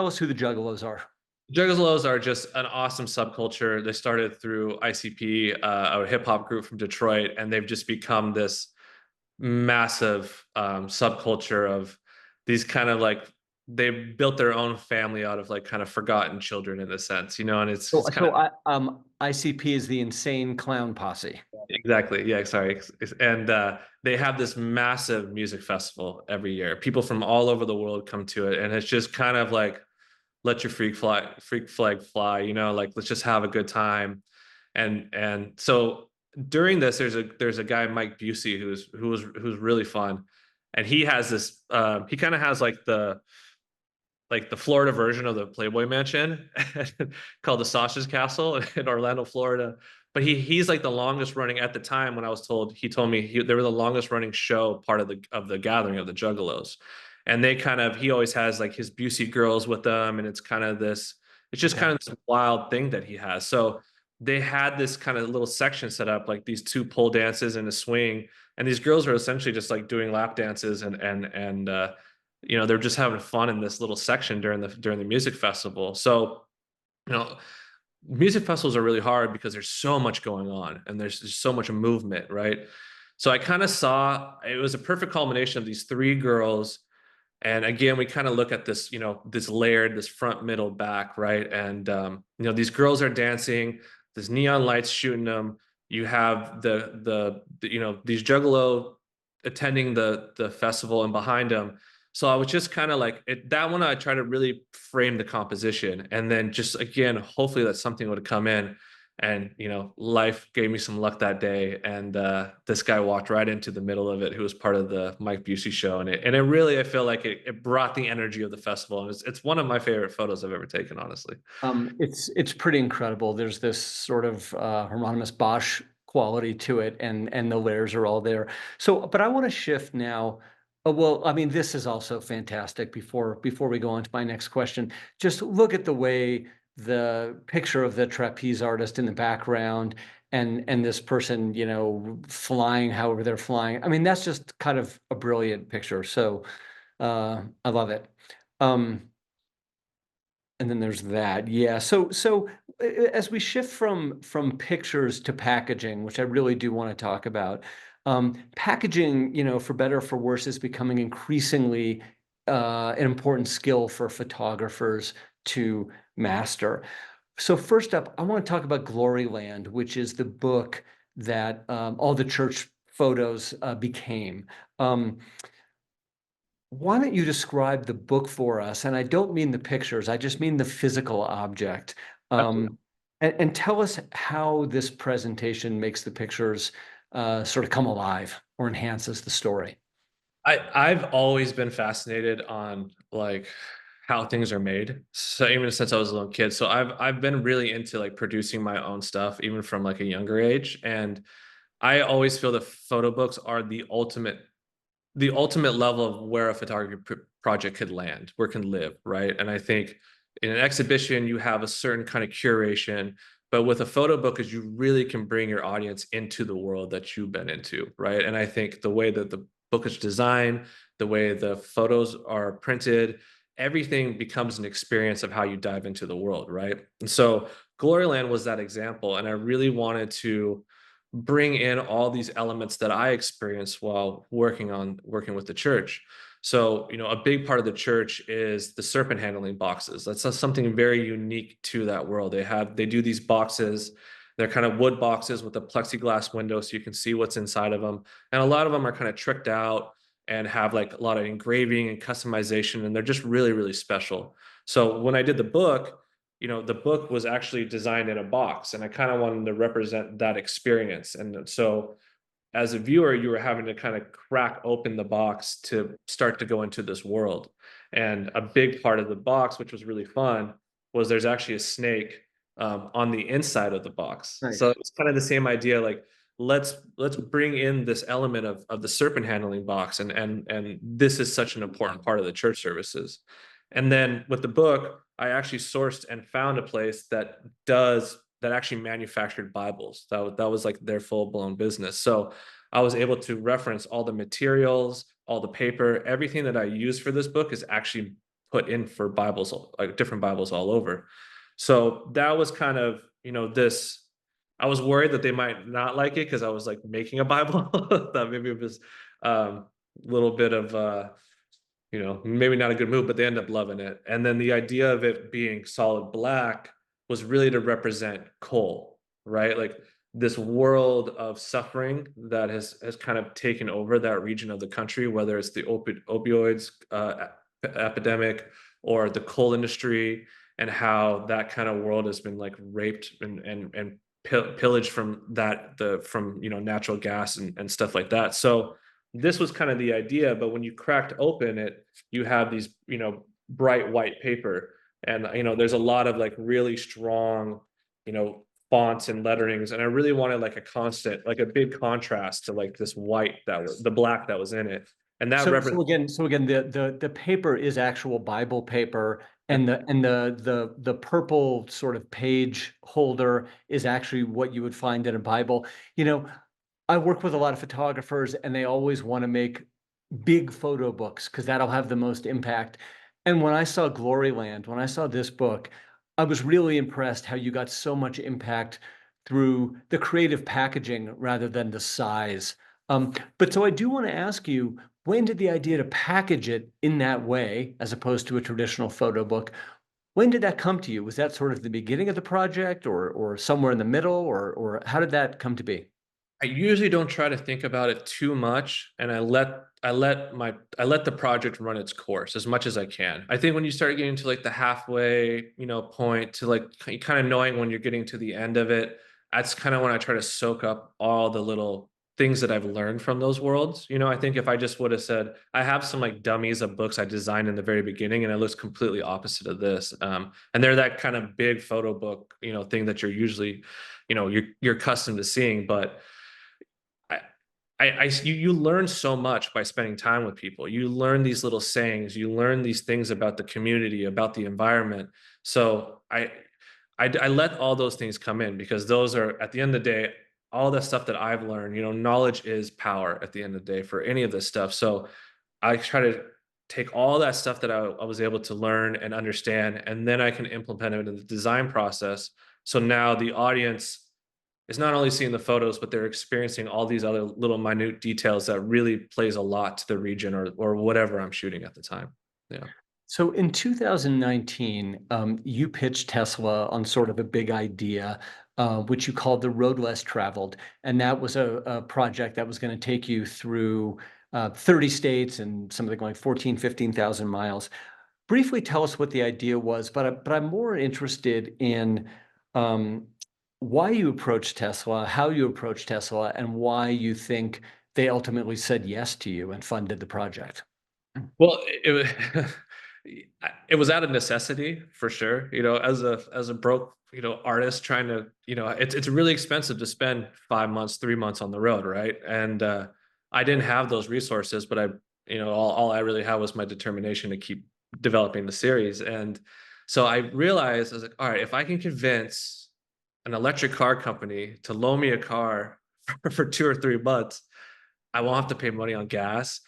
us who the Juggalos are. Juggalos are just an awesome subculture. They started through ICP, a hip hop group from Detroit, and they've just become this massive subculture of these kind of like they built their own family out of like kind of forgotten children in a sense, and So, it's kind so of ICP is the Insane Clown Posse. exactly, yeah, sorry. And they have this massive music festival every year. People from all over the world come to it, and it's just kind of like let your freak flag fly, like let's just have a good time. And so during this, there's a guy, Mike Busey, who's really fun, and he has this he kind of has like the Florida version of the Playboy Mansion called the Sausage Castle in Orlando, Florida. But he's like the longest running at the time. When I was told, he told me they were the longest running show, part of the gathering of the Juggalos. And he always has like his Busey girls with them, and it's just Okay. kind of this wild thing that he has. So they had this kind of little section set up, like these two pole dances and a swing, and these girls are essentially just like doing lap dances and they're just having fun in this little section during the music festival. So, you know, music festivals are really hard because there's so much going on and there's just so much movement, right? So I kind of saw it was a perfect culmination of these three girls. And again, we kind of look at this, this layered, this front, middle, back, right? And these girls are dancing, there's neon lights shooting them. You have these juggalo attending the festival, and behind them. So I was just kind of like that one. I try to really frame the composition, and then just again, hopefully that something would come in. And life gave me some luck that day, and this guy walked right into the middle of it, who was part of the Mike Busey show, and it really, I feel like it brought the energy of the festival, and it's one of my favorite photos I've ever taken, honestly. It's pretty incredible. There's this sort of Hieronymus Bosch quality to it, and the layers are all there. So, but I want to shift now. Well, I mean, this is also fantastic. Before we go on to my next question, just look at the way the picture of the trapeze artist in the background and this person, flying however they're flying. I mean, that's just kind of a brilliant picture. So, I love it. Um, And then there's that. Yeah. As we shift from pictures to packaging, which I really do want to talk about, packaging, for better or for worse, is becoming increasingly an important skill for photographers to master. So first up, I want to talk about Gloryland, which is the book that all the church photos became. Um, why don't you describe the book for us? And I don't mean the pictures, I just mean the physical object. Absolutely. And tell us how this presentation makes the pictures sort of come alive or enhances the story. I've always been fascinated on like how things are made. So even since I was a little kid. So I've been really into like producing my own stuff, even from like a younger age. And I always feel the photo books are the ultimate level of where a photography project could land, where it can live, right? And I think in an exhibition, you have a certain kind of curation, but with a photo book, is you really can bring your audience into the world that you've been into, right? And I think the way that the book is designed, the way the photos are printed, everything becomes an experience of how you dive into the world, right? And so Gloryland was that example. And I really wanted to bring in all these elements that I experienced while working with the church. So, a big part of the church is the serpent handling boxes. That's something very unique to that world. They do these boxes. They're kind of wood boxes with a plexiglass window so you can see what's inside of them. And a lot of them are kind of tricked out and have like a lot of engraving and customization, and they're just really, really special. So when I did the book, the book was actually designed in a box, and I kind of wanted to represent that experience. And so as a viewer, you were having to kind of crack open the box to start to go into this world. And a big part of the box, which was really fun, was there's actually a snake on the inside of the box. So Nice. it's kind of the same idea, like let's bring in this element of the serpent handling box, and this is such an important part of the church services. And then with the book, I actually sourced and found a place that actually manufactured Bibles. That was like their full blown business. So I was able to reference all the materials, all the paper, everything that I use for this book is actually put in for Bibles, like different Bibles all over. So that was kind of, this. I was worried that they might not like it because I was like making a Bible. That maybe it was a little bit of maybe not a good move, but they end up loving it. And then the idea of it being solid black was really to represent coal, right? Like this world of suffering that has kind of taken over that region of the country, whether it's the opioids epidemic or the coal industry, and how that kind of world has been like raped and pillaged from natural gas and stuff like that. So this was kind of the idea, but when you cracked open it, you have these, bright white paper. And, there's a lot of like really strong, fonts and letterings. And I really wanted like a constant, like a big contrast to like this white that was the black that was in it. And that So again, the paper is actual Bible paper, and the purple sort of page holder is actually what you would find in a Bible. You know, I work with a lot of photographers, and they always want to make big photo books because that'll have the most impact. And when I saw Gloryland, when I saw this book, I was really impressed how you got so much impact through the creative packaging rather than the size. But so I do want to ask you, when did the idea to package it in that way, as opposed to a traditional photo book, when did that come to you? Was that sort of the beginning of the project, or somewhere in the middle, or how did that come to be? I usually don't try to think about it too much, and I let the project run its course as much as I can. I think when you start getting to like the halfway, point to like kind of knowing when you're getting to the end of it, that's kind of when I try to soak up all the little things that I've learned from those worlds. I think if I just would have said I have some like dummies of books I designed in the very beginning, and it looks completely opposite of this, and they're that kind of big photo book, thing that you're usually, you're accustomed to seeing, but I, you learn so much by spending time with people. You learn these little sayings. You learn these things about the community, about the environment. So I let all those things come in because those are at the end of the day, all the stuff that I've learned. Knowledge is power at the end of the day for any of this stuff. So I try to take all that stuff that I was able to learn and understand, and then I can implement it in the design process. So now the audience is not only seeing the photos, but they're experiencing all these other little minute details that really plays a lot to the region or whatever I'm shooting at the time. Yeah. So in 2019, you pitched Tesla on sort of a big idea, which you called the road less traveled. And that was a project that was going to take you through 30 states and something like 14, 15,000 miles. Briefly tell us what the idea was, but I'm more interested in um, why you approached Tesla, how you approached Tesla, and why you think they ultimately said yes to you and funded the project. Well, it was it was out of necessity for sure. As a broke, artist trying to, it's really expensive to spend 5 months, 3 months on the road, right? And I didn't have those resources, but all I really had was my determination to keep developing the series. And so I realized I was like, all right, if I can convince an electric car company to loan me a car for 2 or 3 months, I won't have to pay money on gas.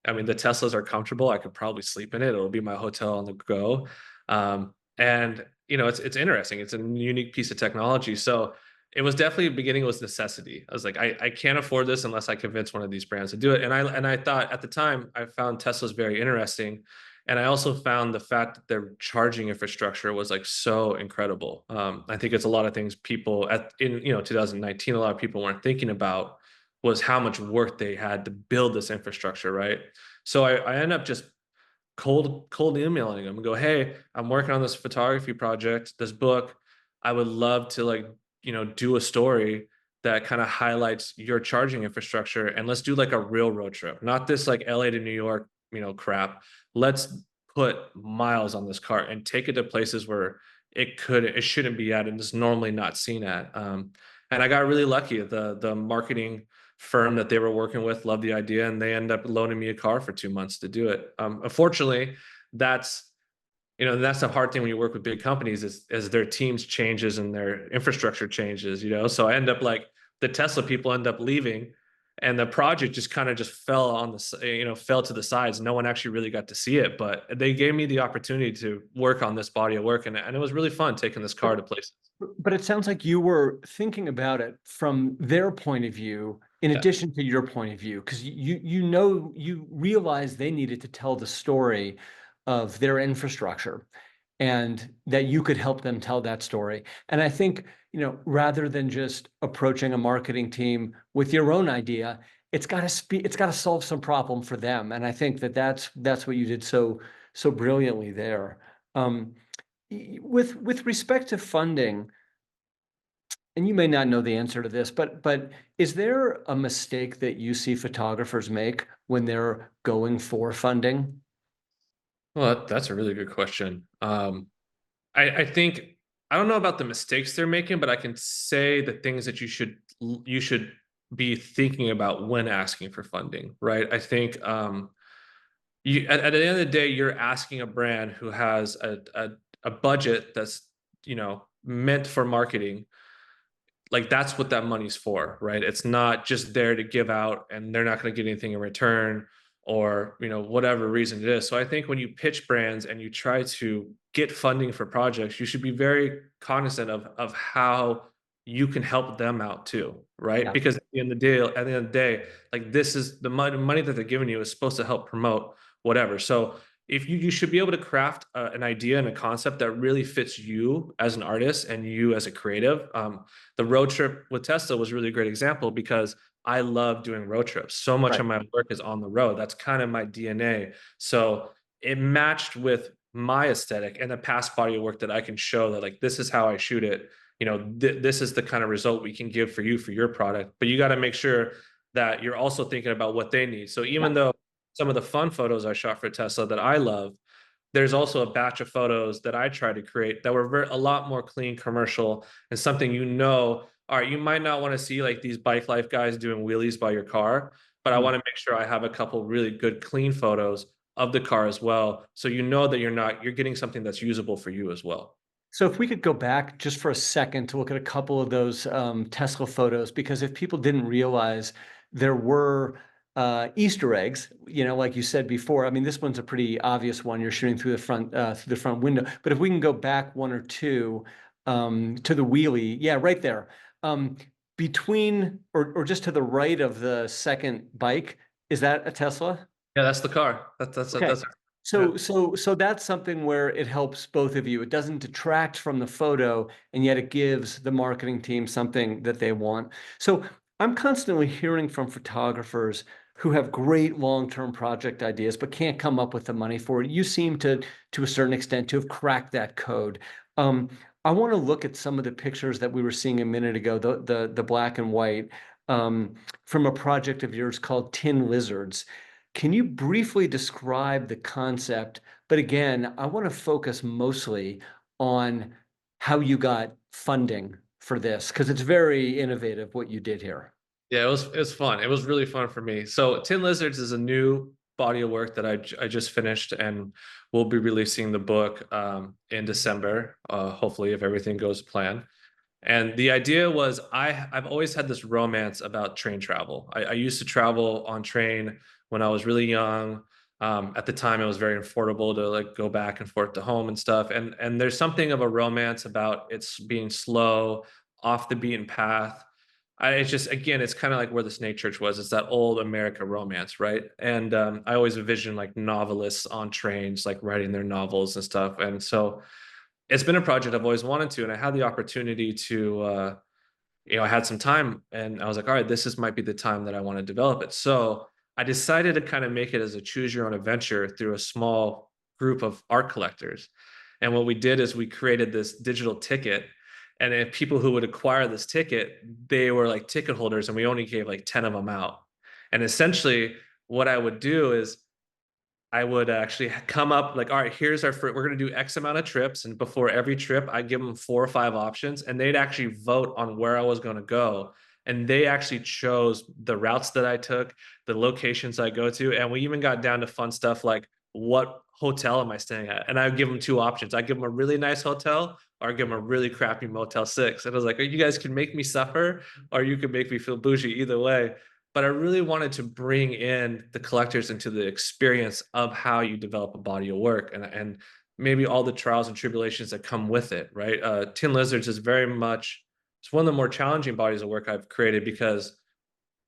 I mean, the Teslas are comfortable. I could probably sleep in it. It'll be my hotel on the go. And it's interesting. It's a unique piece of technology. So it was definitely beginning was necessity. I was like, I can't afford this unless I convince one of these brands to do it. And I thought at the time I found Teslas very interesting. And I also found the fact that their charging infrastructure was like so incredible. I think it's a lot of things people in 2019, a lot of people weren't thinking about was how much work they had to build this infrastructure, right? So I end up just cold emailing them and go, hey, I'm working on this photography project, this book. I would love to do a story that kind of highlights your charging infrastructure, and let's do like a real road trip, not this like LA to New York, crap. Let's put miles on this car and take it to places where it shouldn't be at and is normally not seen at. And I got really lucky. The marketing firm that they were working with loved the idea, and they end up loaning me a car for 2 months to do it. Unfortunately, that's that's the hard thing when you work with big companies is as their teams changes and their infrastructure changes. So I end up like the Tesla people end up leaving, and the project just kind of just fell on fell to the sides. No one actually really got to see it, but they gave me the opportunity to work on this body of work, and it was really fun taking this car to places. But it sounds like you were thinking about it from their point of view, in Yeah. addition to your point of view, because you realize they needed to tell the story of their infrastructure and that you could help them tell that story. And I think, rather than just approaching a marketing team with your own idea, it's got to solve some problem for them. And I think that that's what you did so brilliantly there. Um, with respect to funding, and you may not know the answer to this, but is there a mistake that you see photographers make when they're going for funding? Well, that's a really good question. I think I don't know about the mistakes they're making, but I can say the things that you should be thinking about when asking for funding, right? I think you at the end of the day, you're asking a brand who has a budget that's meant for marketing, like that's what that money's for, right? It's not just there to give out and they're not going to get anything in return, or whatever reason it is. So I think when you pitch brands and you try to get funding for projects, you should be very cognizant of how you can help them out too, right? Yeah. Because at the end of the day, like this is the money that they're giving you is supposed to help promote whatever. So if you should be able to craft an idea and a concept that really fits you as an artist and you as a creative. The road trip with Tesla was really a great example because I love doing road trips. So much Right. of my work is on the road. That's kind of my DNA. So it matched with my aesthetic and the past body of work that I can show that like this is how I shoot it. This is the kind of result we can give for you for your product. But you got to make sure that you're also thinking about what they need. So Yeah. even though some of the fun photos I shot for Tesla that I love, there's also a batch of photos that I try to create that were a lot more clean, commercial, and something all right, you might not want to see like these bike life guys doing wheelies by your car, but I Mm. want to make sure I have a couple really good, clean photos of the car as well. So that you're getting something that's usable for you as well. So if we could go back just for a second to look at a couple of those Tesla photos, because if people didn't realize there were Easter eggs, like you said before. I mean, this one's a pretty obvious one. You're shooting through the front window. But if we can go back one or two to the wheelie, yeah, right there. Um, between or just to the right of the second bike, is that a Tesla? Yeah, that's the car. Okay. That's yeah. So that's something where it helps both of you. It doesn't detract from the photo, and yet it gives the marketing team something that they want. So I'm constantly hearing from photographers who have great long-term project ideas, but can't come up with the money for it. You seem to a certain extent, to have cracked that code. Um, I want to look at some of the pictures that we were seeing a minute ago, the black and white, from a project of yours called Tin Lizards. Can you briefly describe the concept? But again, I want to focus mostly on how you got funding for this, because it's very innovative what you did here. Yeah, it was fun. It was really fun for me. So Tin Lizards is a new body of work that I just finished, and we'll be releasing the book in December, hopefully if everything goes to plan. And the idea was I've always had this romance about train travel. I used to travel on train when I was really young. At the time, it was very affordable to like go back and forth to home and stuff. And there's something of a romance about it's being slow, off the beaten path. It's just again, it's kind of like where the Snake Church was. It's that old America romance, right? And I always envision like novelists on trains, like writing their novels and stuff. And so it's been a project I've always wanted to, and I had the opportunity to, I had some time, and I was like, all right, might be the time that I want to develop it. So I decided to kind of make it as a choose your own adventure through a small group of art collectors. And what we did is we created this digital ticket, and if people who would acquire this ticket, they were like ticket holders, and we only gave like 10 of them out. And essentially, what I would do is I would actually come up like, all right, here's we're going to do X amount of trips. And before every trip, I give them 4 or 5 options, and they'd actually vote on where I was going to go. And they actually chose the routes that I took, the locations I go to. And we even got down to fun stuff like, what hotel am I staying at? And I would give them 2 options. I give them a really nice hotel, or I give them a really crappy Motel 6. And I was like, you guys can make me suffer, or you can make me feel bougie, either way. But I really wanted to bring in the collectors into the experience of how you develop a body of work, and maybe all the trials and tribulations that come with it, right? Tin Lizards is very much, it's one of the more challenging bodies of work I've created because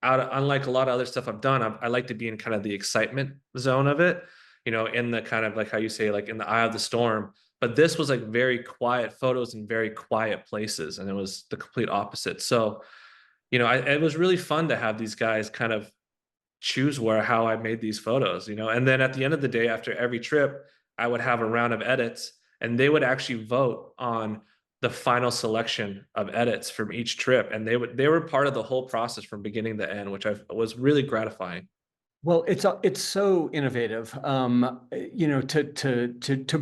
unlike a lot of other stuff I've done, I like to be in kind of the excitement zone of it, in the kind of like how you say, like in the eye of the storm. But this was like very quiet photos in very quiet places, and it was the complete opposite. So it was really fun to have these guys kind of choose how I made these photos, and then at the end of the day, after every trip, I would have a round of edits, and they would actually vote on the final selection of edits from each trip, and they were part of the whole process from beginning to end, which was really gratifying. Well, it's so innovative, to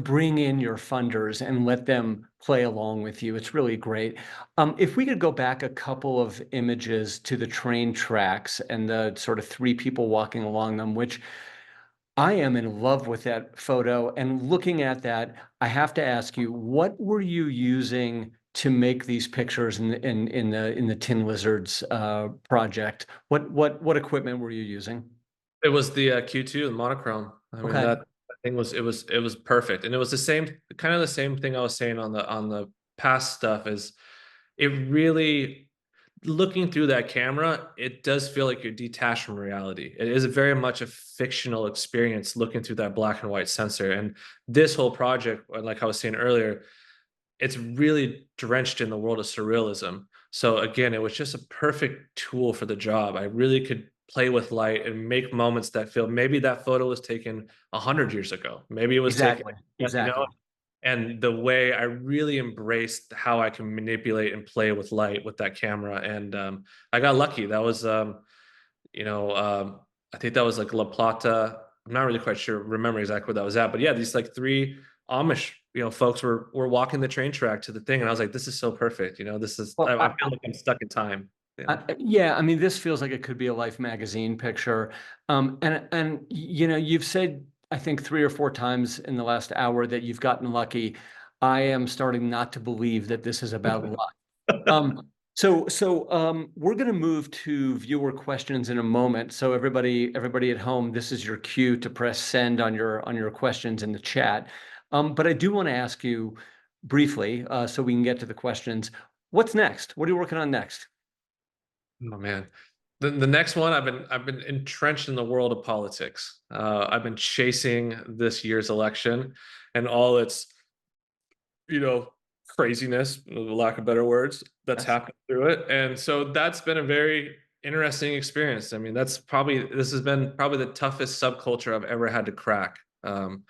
bring in your funders and let them play along with you. It's really great. If we could go back a couple of images to the train tracks and the sort of 3 people walking along them, which I am in love with that photo. And looking at that, I have to ask you, what were you using to make these pictures in the Tin Lizards project? What equipment were you using? It was the Q2, the monochrome. I mean, Okay. that thing it was perfect, and it was the same kind of the same thing I was saying on the past stuff. Is it really, looking through that camera, it does feel like you're detached from reality. It is very much a fictional experience looking through that black and white sensor. And this whole project, like I was saying earlier, it's really drenched in the world of surrealism. So again, it was just a perfect tool for the job. I really could play with light and make moments that feel, maybe that photo was taken 100 years ago. Maybe it was taken, Exactly. you know, Exactly. and the way I really embraced how I can manipulate and play with light with that camera. And I got lucky. That was, you know, I think that was like La Plata. I'm not really quite sure, remember exactly where that was at, but yeah, these like 3 Amish, folks were walking the train track to the thing, and I was like, this is so perfect. This is, Well, I feel like I'm stuck in time. Yeah. yeah, I mean, this feels like it could be a Life magazine picture. And you've said, I think 3 or 4 times in the last hour that you've gotten lucky. I am starting not to believe that this is about luck. Um, We're going to move to viewer questions in a moment. So everybody at home, this is your cue to press send on your questions in the chat. But I do want to ask you briefly, so we can get to the questions. What's next? What are you working on next? Oh man. The next one, I've been entrenched in the world of politics. I've been chasing this year's election and all its, you know, craziness, for lack of better words, that's Yes. happened through it. And so that's been a very interesting experience. I mean, this has been probably the toughest subculture I've ever had to crack. And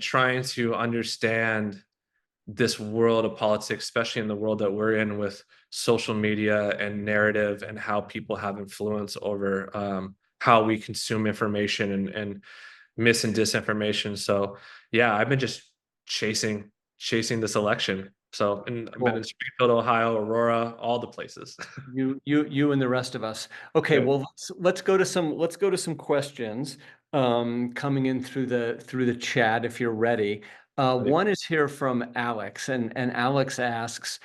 trying to understand this world of politics, especially in the world that we're in with social media and narrative and how people have influence over how we consume information and mis and disinformation. So yeah, I've been just chasing this election. So, and I've been in Cool. Springfield, Ohio, Aurora, all the places. You and the rest of us. Okay, Yeah. well, let's go to some questions coming in through the chat if you're ready. One is here from Alex, and Alex asks,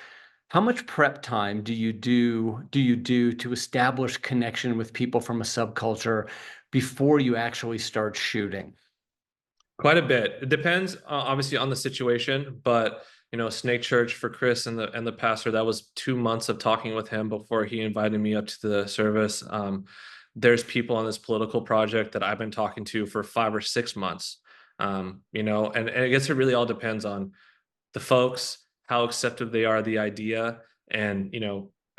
how much prep time do you do to establish connection with people from a subculture before you actually start shooting? Quite a bit. It depends, obviously, on the situation, but Snake Church for Chris and the pastor, that was 2 months of talking with him before he invited me up to the service. There's people on this political project that I've been talking to for 5 or 6 months. And I guess it really all depends on the folks, how accepted they are of the idea, and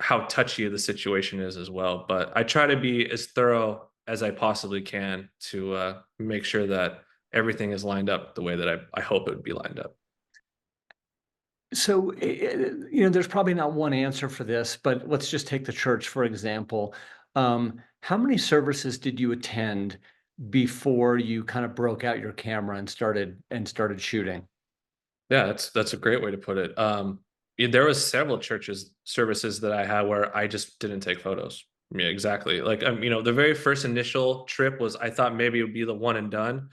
how touchy the situation is as well. But I try to be as thorough as I possibly can to make sure that everything is lined up the way that I hope it would be lined up. So, there's probably not one answer for this, but let's just take the church, for example. How many services did you attend before you kind of broke out your camera and started shooting? Yeah, that's a great way to put it. Yeah, there was several churches services that I had where I just didn't take photos. Yeah, exactly. Like the very first initial trip was I thought maybe it would be the one and done,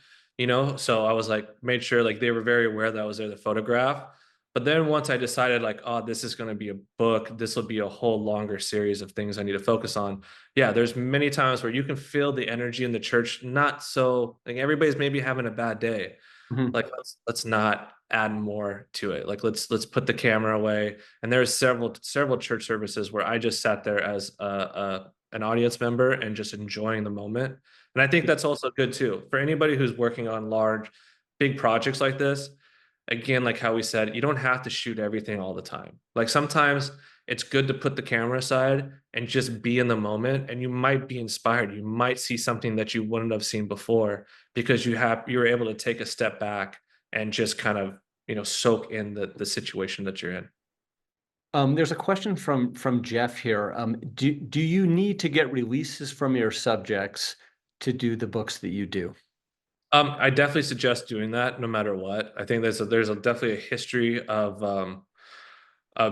So I was like made sure like they were very aware that I was there to photograph. But then once I decided like, oh, this is going to be a book, this will be a whole longer series of things I need to focus on. Yeah, there's many times where you can feel the energy in the church, not so like everybody's maybe having a bad day, Mhm. like let's not add more to it, like let's put the camera away. And there's several church services where I just sat there as an audience member and just enjoying the moment. And I think that's also good too for anybody who's working on large big projects like this. Again, like how we said, you don't have to shoot everything all the time. Like sometimes it's good to put the camera aside and just be in the moment, and you might be inspired, you might see something that you wouldn't have seen before because you're able to take a step back and just kind of soak in the situation that you're in. There's a question from Jeff here. Do you need to get releases from your subjects to do the books that you do? I definitely suggest doing that no matter what. I think definitely a history of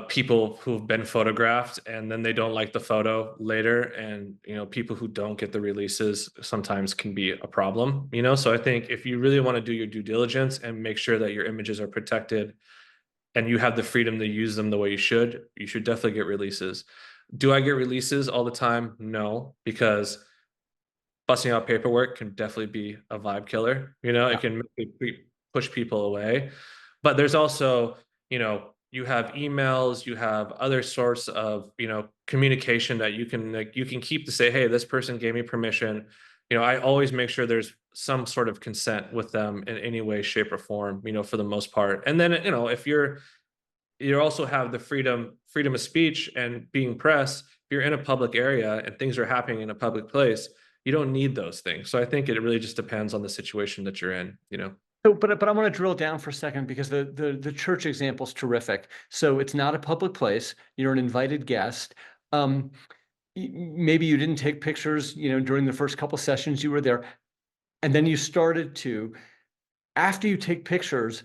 people who've been photographed and then they don't like the photo later, and people who don't get the releases sometimes can be a problem. So I think if you really want to do your due diligence and make sure that your images are protected and you have the freedom to use them the way you should definitely get releases. Do I get releases all the time? No, because busting out paperwork can definitely be a vibe killer. It can push people away. But there's also, you have emails, you have other sorts of, communication that you can keep to say, hey, this person gave me permission. I always make sure there's some sort of consent with them in any way, shape, or form, for the most part. And then, if you also have the freedom of speech and being press. If you're in a public area and things are happening in a public place, you don't need those things. So I think it really just depends on the situation that you're in. So, but I want to drill down for a second because the church example is terrific. So it's not a public place. You're an invited guest. Um, Maybe you didn't take pictures, during the first couple sessions you were there, and then you started to. After you take pictures,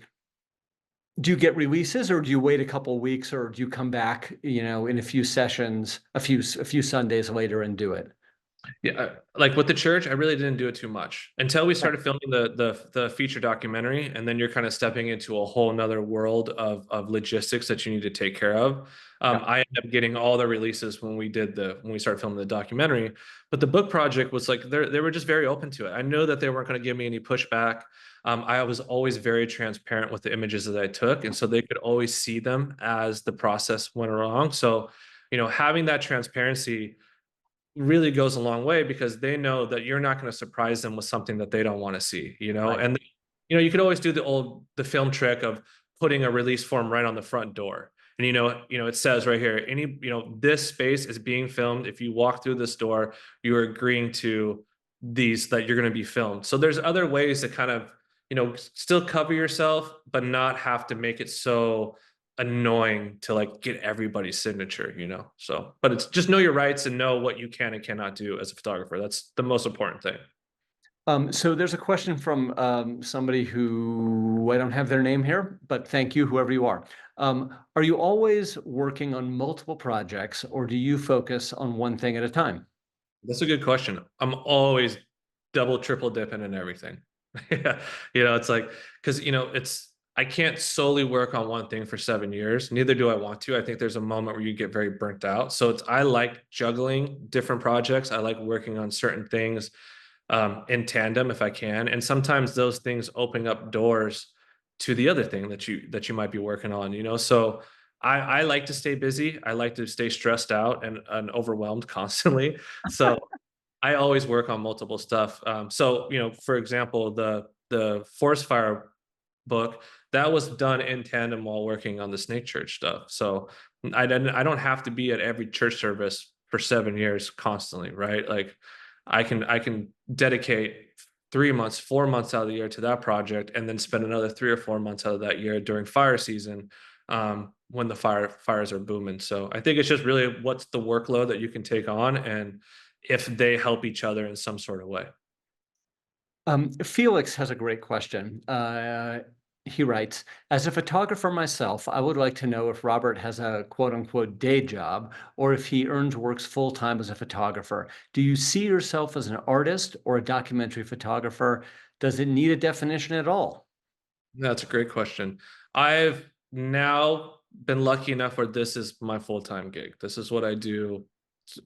do you get releases, or do you wait a couple of weeks, or do you come back, in a few sessions, a few Sundays later and do it? Yeah, like with the church, I really didn't do it too much until we Right. started filming the feature documentary, and then you're kind of stepping into a whole nother world of logistics that you need to take care of. Yeah. I ended up getting all the releases when we started filming the documentary, but the book project was like they were just very open to it. I know that they weren't going to give me any pushback. I was always very transparent with the images that I took, and so they could always see them as the process went along. So, having that transparency really goes a long way because they know that you're not going to surprise them with something that they don't want to see, Right. and you could always do the film trick of putting a release form right on the front door. And it says right here, this space is being filmed. If you walk through this door, you are agreeing to these that you're going to be filmed. So there's other ways to kind of, still cover yourself, but not have to make it so annoying to like get everybody's signature, so but it's just know your rights and know what you can and cannot do as a photographer. That's the most important thing. So there's a question from somebody who I don't have their name here, but thank you, whoever you are. Are you always working on multiple projects, or do you focus on one thing at a time? That's a good question. I'm always double triple dipping in everything. Yeah, it's like, because I can't solely work on one thing for 7 years, neither do I want to. I think there's a moment where you get very burnt out, so I like juggling different projects. I like working on certain things in tandem if I can. And sometimes those things open up doors to the other thing that you might be working on, So I like to stay busy. I like to stay stressed out and overwhelmed constantly. So I always work on multiple stuff. So, for example, the forest fire book that was done in tandem while working on the snake church stuff. So I don't have to be at every church service for 7 years constantly, right? Like I can dedicate 3 months, 4 months out of the year to that project, and then spend another 3 or 4 months out of that year during fire season, when the fires are booming. So I think it's just really what's the workload that you can take on, and if they help each other in some sort of way. Felix has a great question. He writes, as a photographer myself, I would like to know if Robert has a quote unquote day job or if he works full time as a photographer. Do you see yourself as an artist or a documentary photographer? Does it need a definition at all? That's a great question. I've now been lucky enough where this is my full-time gig. This is what I do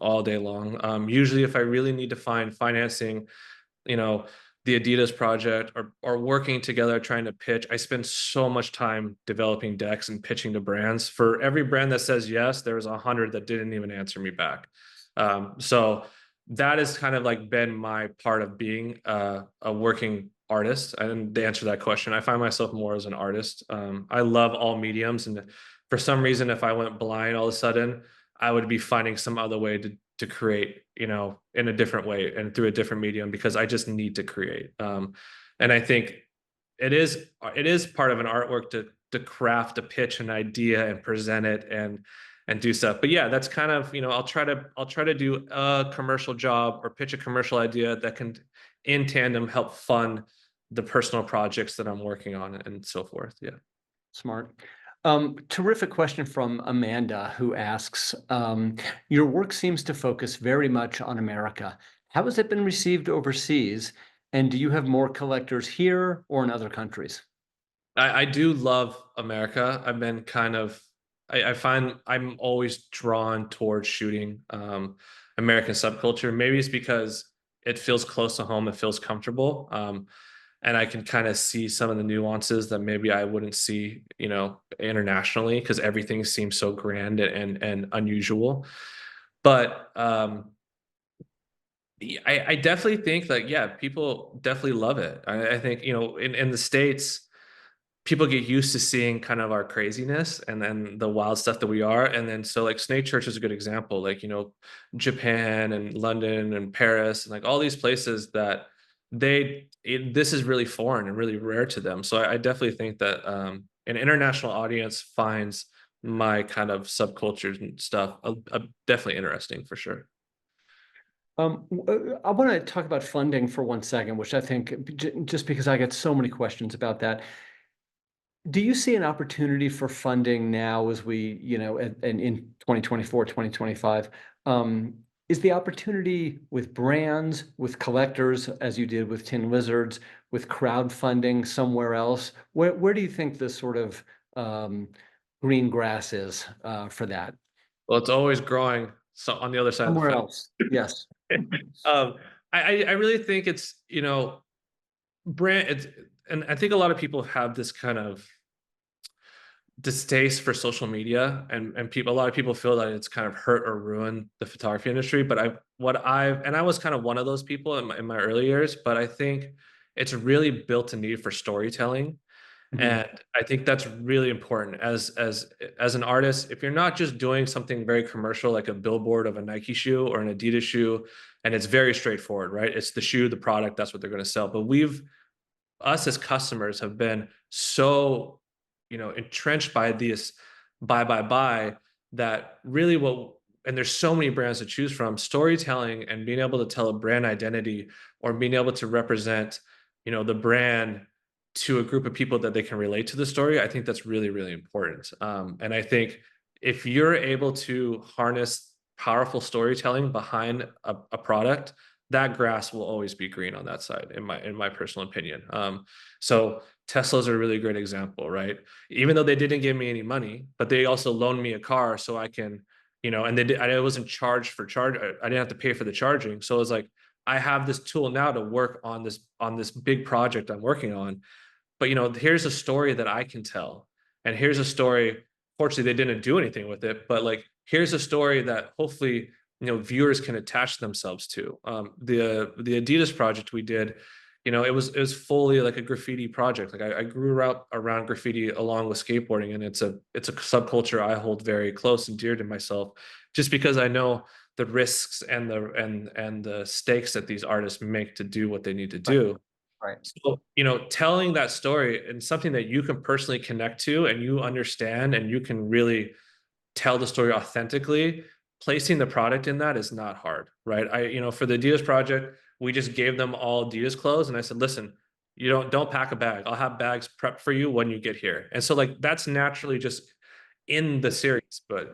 all day long. Usually, if I really need to find financing, you know, the Adidas project or working together trying to pitch, I spend so much time developing decks and pitching to brands. For every brand that says yes, there's 100 that didn't even answer me back. So that has kind of like been my part of being a working artist. And to answer that question, I find myself more as an artist. I love all mediums, and for some reason, if I went blind all of a sudden, I would be finding some other way to create, in a different way and through a different medium because I just need to create. And I think it is part of an artwork to craft a pitch, an idea, and present it and do stuff. But yeah, that's kind of, I'll try to do a commercial job or pitch a commercial idea that can in tandem help fund the personal projects that I'm working on and so forth. Yeah. Smart. Terrific question from Amanda, who asks, your work seems to focus very much on America. How has it been received overseas? And do you have more collectors here or in other countries? I do love America. I've been kind of I find I'm always drawn towards shooting American subculture. Maybe it's because it feels close to home, it feels comfortable. And I can kind of see some of the nuances that maybe I wouldn't see, internationally because everything seems so grand and unusual. But I definitely think that yeah, people definitely love it. I think, in the States people get used to seeing kind of our craziness and then the wild stuff that we are. And then so like Snake Church is a good example, like, Japan and London and Paris and like all these places that this is really foreign and really rare to them. So I definitely think that an international audience finds my kind of subcultures and stuff definitely interesting for sure. I want to talk about funding for 1 second, which I think just because I get so many questions about that. Do you see an opportunity for funding now as we, and in 2024, 2025? is the opportunity with brands, with collectors, as you did with Tin Lizards, with crowdfunding somewhere else? Where do you think the sort of um, green grass is for that? Well, it's always growing so on the other side of the Somewhere fence. else. Yes. um, I really think it's, brand it's, and I think a lot of people have this kind of distaste for social media, and people, a lot of people feel that it's kind of hurt or ruined the photography industry. But I was kind of one of those people in my early years, but I think it's really built a need for storytelling. Mhm. And I think that's really important as an artist. If you're not just doing something very commercial like a billboard of a Nike shoe or an Adidas shoe, and it's very straightforward, right? It's the shoe, the product, that's what they're going to sell. But us as customers have been so, entrenched by this buy, that really and there's so many brands to choose from. Storytelling and being able to tell a brand identity, or being able to represent, the brand to a group of people that they can relate to the story. I think that's really, really important. And I think if you're able to harness powerful storytelling behind a product, that grass will always be green on that side, in my personal opinion. So Tesla's a really great example, right? Even though they didn't give me any money, but they also loaned me a car so I can, and I wasn't charged for charge. I didn't have to pay for the charging. So it was like, I have this tool now to work on this big project I'm working on. But here's a story that I can tell, and here's a story. Fortunately, they didn't do anything with it, but like, here's a story that hopefully viewers can attach themselves to. The Adidas project we did, it was fully like a graffiti project. Like, I grew up around graffiti along with skateboarding, and it's a subculture I hold very close and dear to myself, just because I know the risks and the stakes that these artists make to do what they need to Right. do. Right. So, telling that story and something that you can personally connect to and you understand, and you can really tell the story authentically, placing the product in that is not hard, right? For the Adidas project, we just gave them all Adidas clothes, and I said, listen, you don't pack a bag. I'll have bags prepped for you when you get here. And so, like, that's naturally just in the series, but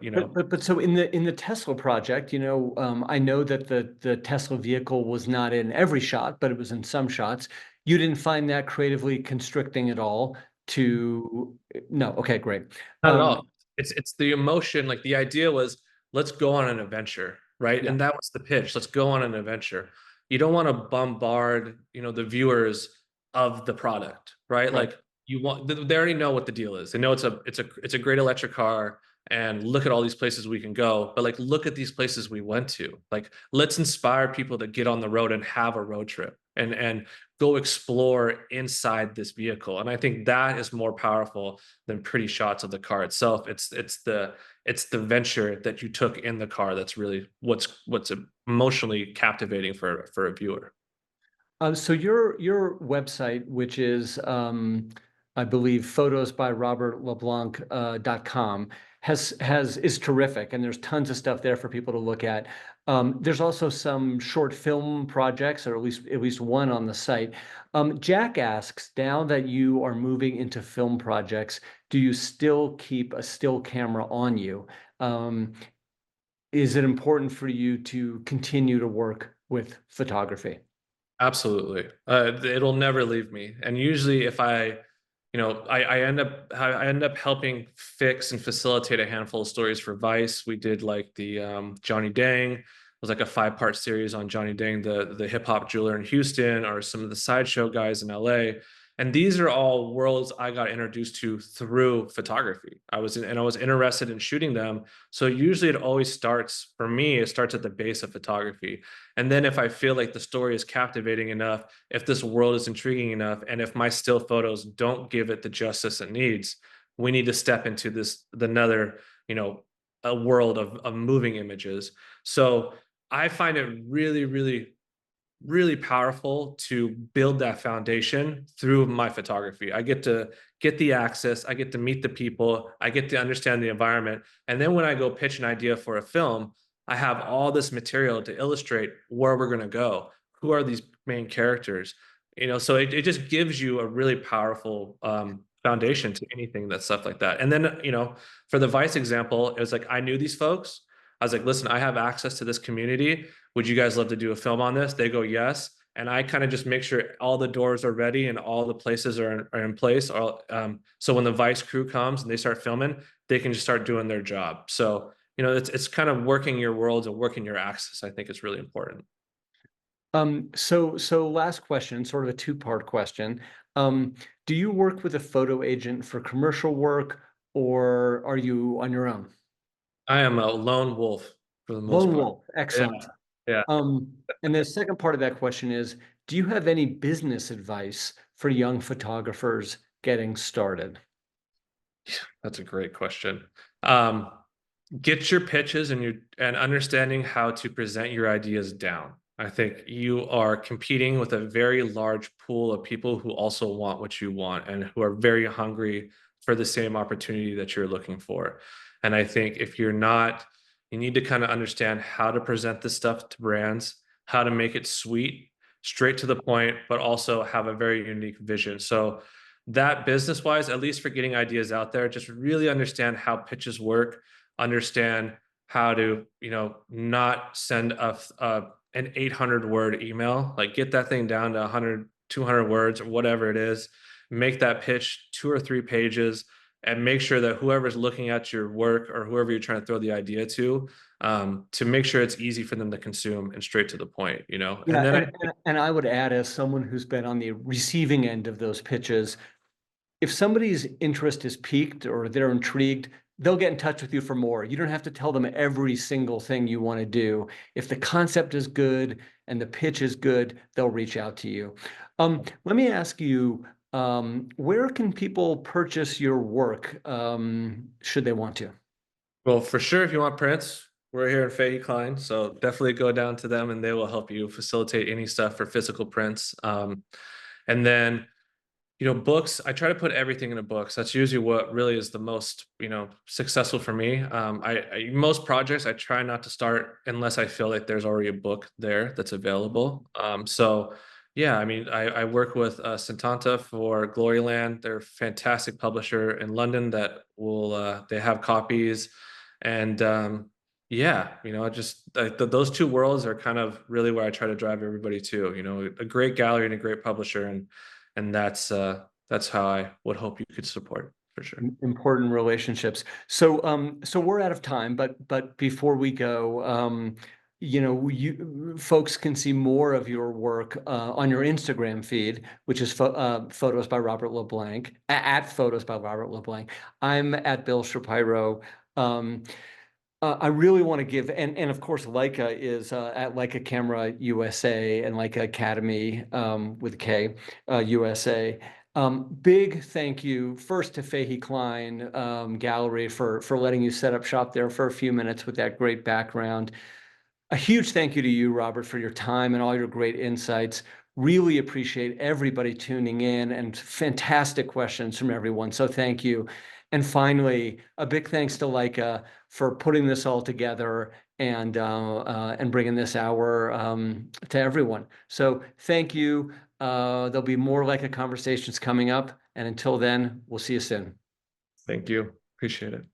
But so in the Tesla project, I know that the Tesla vehicle was not in every shot, but it was in some shots. You didn't find that creatively constricting at all to no. Okay, great. not at Um, all. It's the emotion. Like, the idea was, let's go on an adventure, right? yeah, And that was the pitch. Let's go on an adventure. You don't want to bombard, the viewers of the product, right? right. Like, they already know what the deal is. They know it's a great electric car, and look at all these places we can go. But, like, look at these places we went to. Like, let's inspire people to get on the road and have a road trip, and go explore inside this vehicle. And I think that is more powerful than pretty shots of the car itself. It's the venture that you took in the car that's really what's emotionally captivating for a viewer. So your website, which is I believe photos by Robert LeBlanc .com has is terrific, and there's tons of stuff there for people to look at. There's also some short film projects, or at least one on the site. Jack asks, now that you are moving into film projects, do you still keep a still camera on you? Um, is it important for you to continue to work with photography? Absolutely. It'll never leave me. And usually, if I end up helping fix and facilitate a handful of stories for Vice. We did like the Johnny Dang. It was like a 5-part series on Johnny Dang, the hip hop jeweler in Houston, or some of the sideshow guys in LA. And these are all worlds I got introduced to through photography. I was interested in shooting them. So usually, it always starts for me. It starts at the base of photography, and then if I feel like the story is captivating enough, if this world is intriguing enough, and if my still photos don't give it the justice it needs, we need to step into another, a world of moving images. So I find it really, really, really powerful to build that foundation through my photography. I get to get the access, I get to meet the people, I get to understand the environment. And then when I go pitch an idea for a film, I have all this material to illustrate where we're going to go. Who are these main characters? So it just gives you a really powerful foundation to anything, that stuff like that. And then, for the Vice example, it was like, I knew these folks. I was like, listen, I have access to this community. Would you guys love to do a film on this? They go, yes. And I kind of just make sure all the doors are ready and all the places are in place. So when the Vice crew comes and they start filming, they can just start doing their job. So, it's kind of working your worlds and working your axis. I think it's really important. So last question, sort of a two-part question. Do you work with a photo agent for commercial work, or are you on your own? I am a lone wolf for the most Lone part. wolf, Yeah, excellent. yeah. And the second part of that question is, do you have any business advice for young photographers getting started? That's a great question. Um, get your pitches and understanding how to present your ideas down. I think you are competing with a very large pool of people who also want what you want and who are very hungry for the same opportunity that you're looking for. And I think if you're not, you need to kind of understand how to present this stuff to brands, how to make it sweet, straight to the point, but also have a very unique vision. So that business wise, at least for getting ideas out there, just really understand how pitches work, understand how to, not send an 800 word email, like get that thing down to 100, 200 words or whatever it is, make that pitch 2 or 3 pages, and make sure that whoever's looking at your work or whoever you're trying to throw the idea to make sure it's easy for them to consume and straight to the point, Yeah, and then and I would add, as someone who's been on the receiving end of those pitches, if somebody's interest is piqued or they're intrigued, they'll get in touch with you for more. You don't have to tell them every single thing you want to do. If the concept is good and the pitch is good, they'll reach out to you. Let me ask you, where can people purchase your work, should they want to? Well, for sure, if you want prints, we're here in Fahey Klein, so definitely go down to them and they will help you facilitate any stuff for physical prints. And then, books, I try to put everything in a book. So that's usually what really is the most, successful for me. Most projects I try not to start unless I feel like there's already a book there that's available. So yeah, I mean, I work with Sintanta for Gloryland. They're a fantastic publisher in London that they have copies. And yeah, those two worlds are kind of really where I try to drive everybody to, a great gallery and a great publisher. And that's how I would hope you could support for sure. Important relationships. So we're out of time, but before we go, you folks can see more of your work on your Instagram feed, which is photos by Robert LeBlanc at photos by Robert LeBlanc. I'm at Bill Shapiro. Um, I really want to give, and of course, Leica is at Leica Camera USA and Leica Academy with a K, USA. Big thank you first to Fahey Klein Gallery for letting you set up shop there for a few minutes with that great background. A huge thank you to you, Robert, for your time and all your great insights. Really appreciate everybody tuning in and fantastic questions from everyone. So thank you. And finally, a big thanks to Leica for putting this all together and bringing this hour to everyone. So thank you. There'll be more Leica conversations coming up. And until then, we'll see you soon. Thank you. Appreciate it.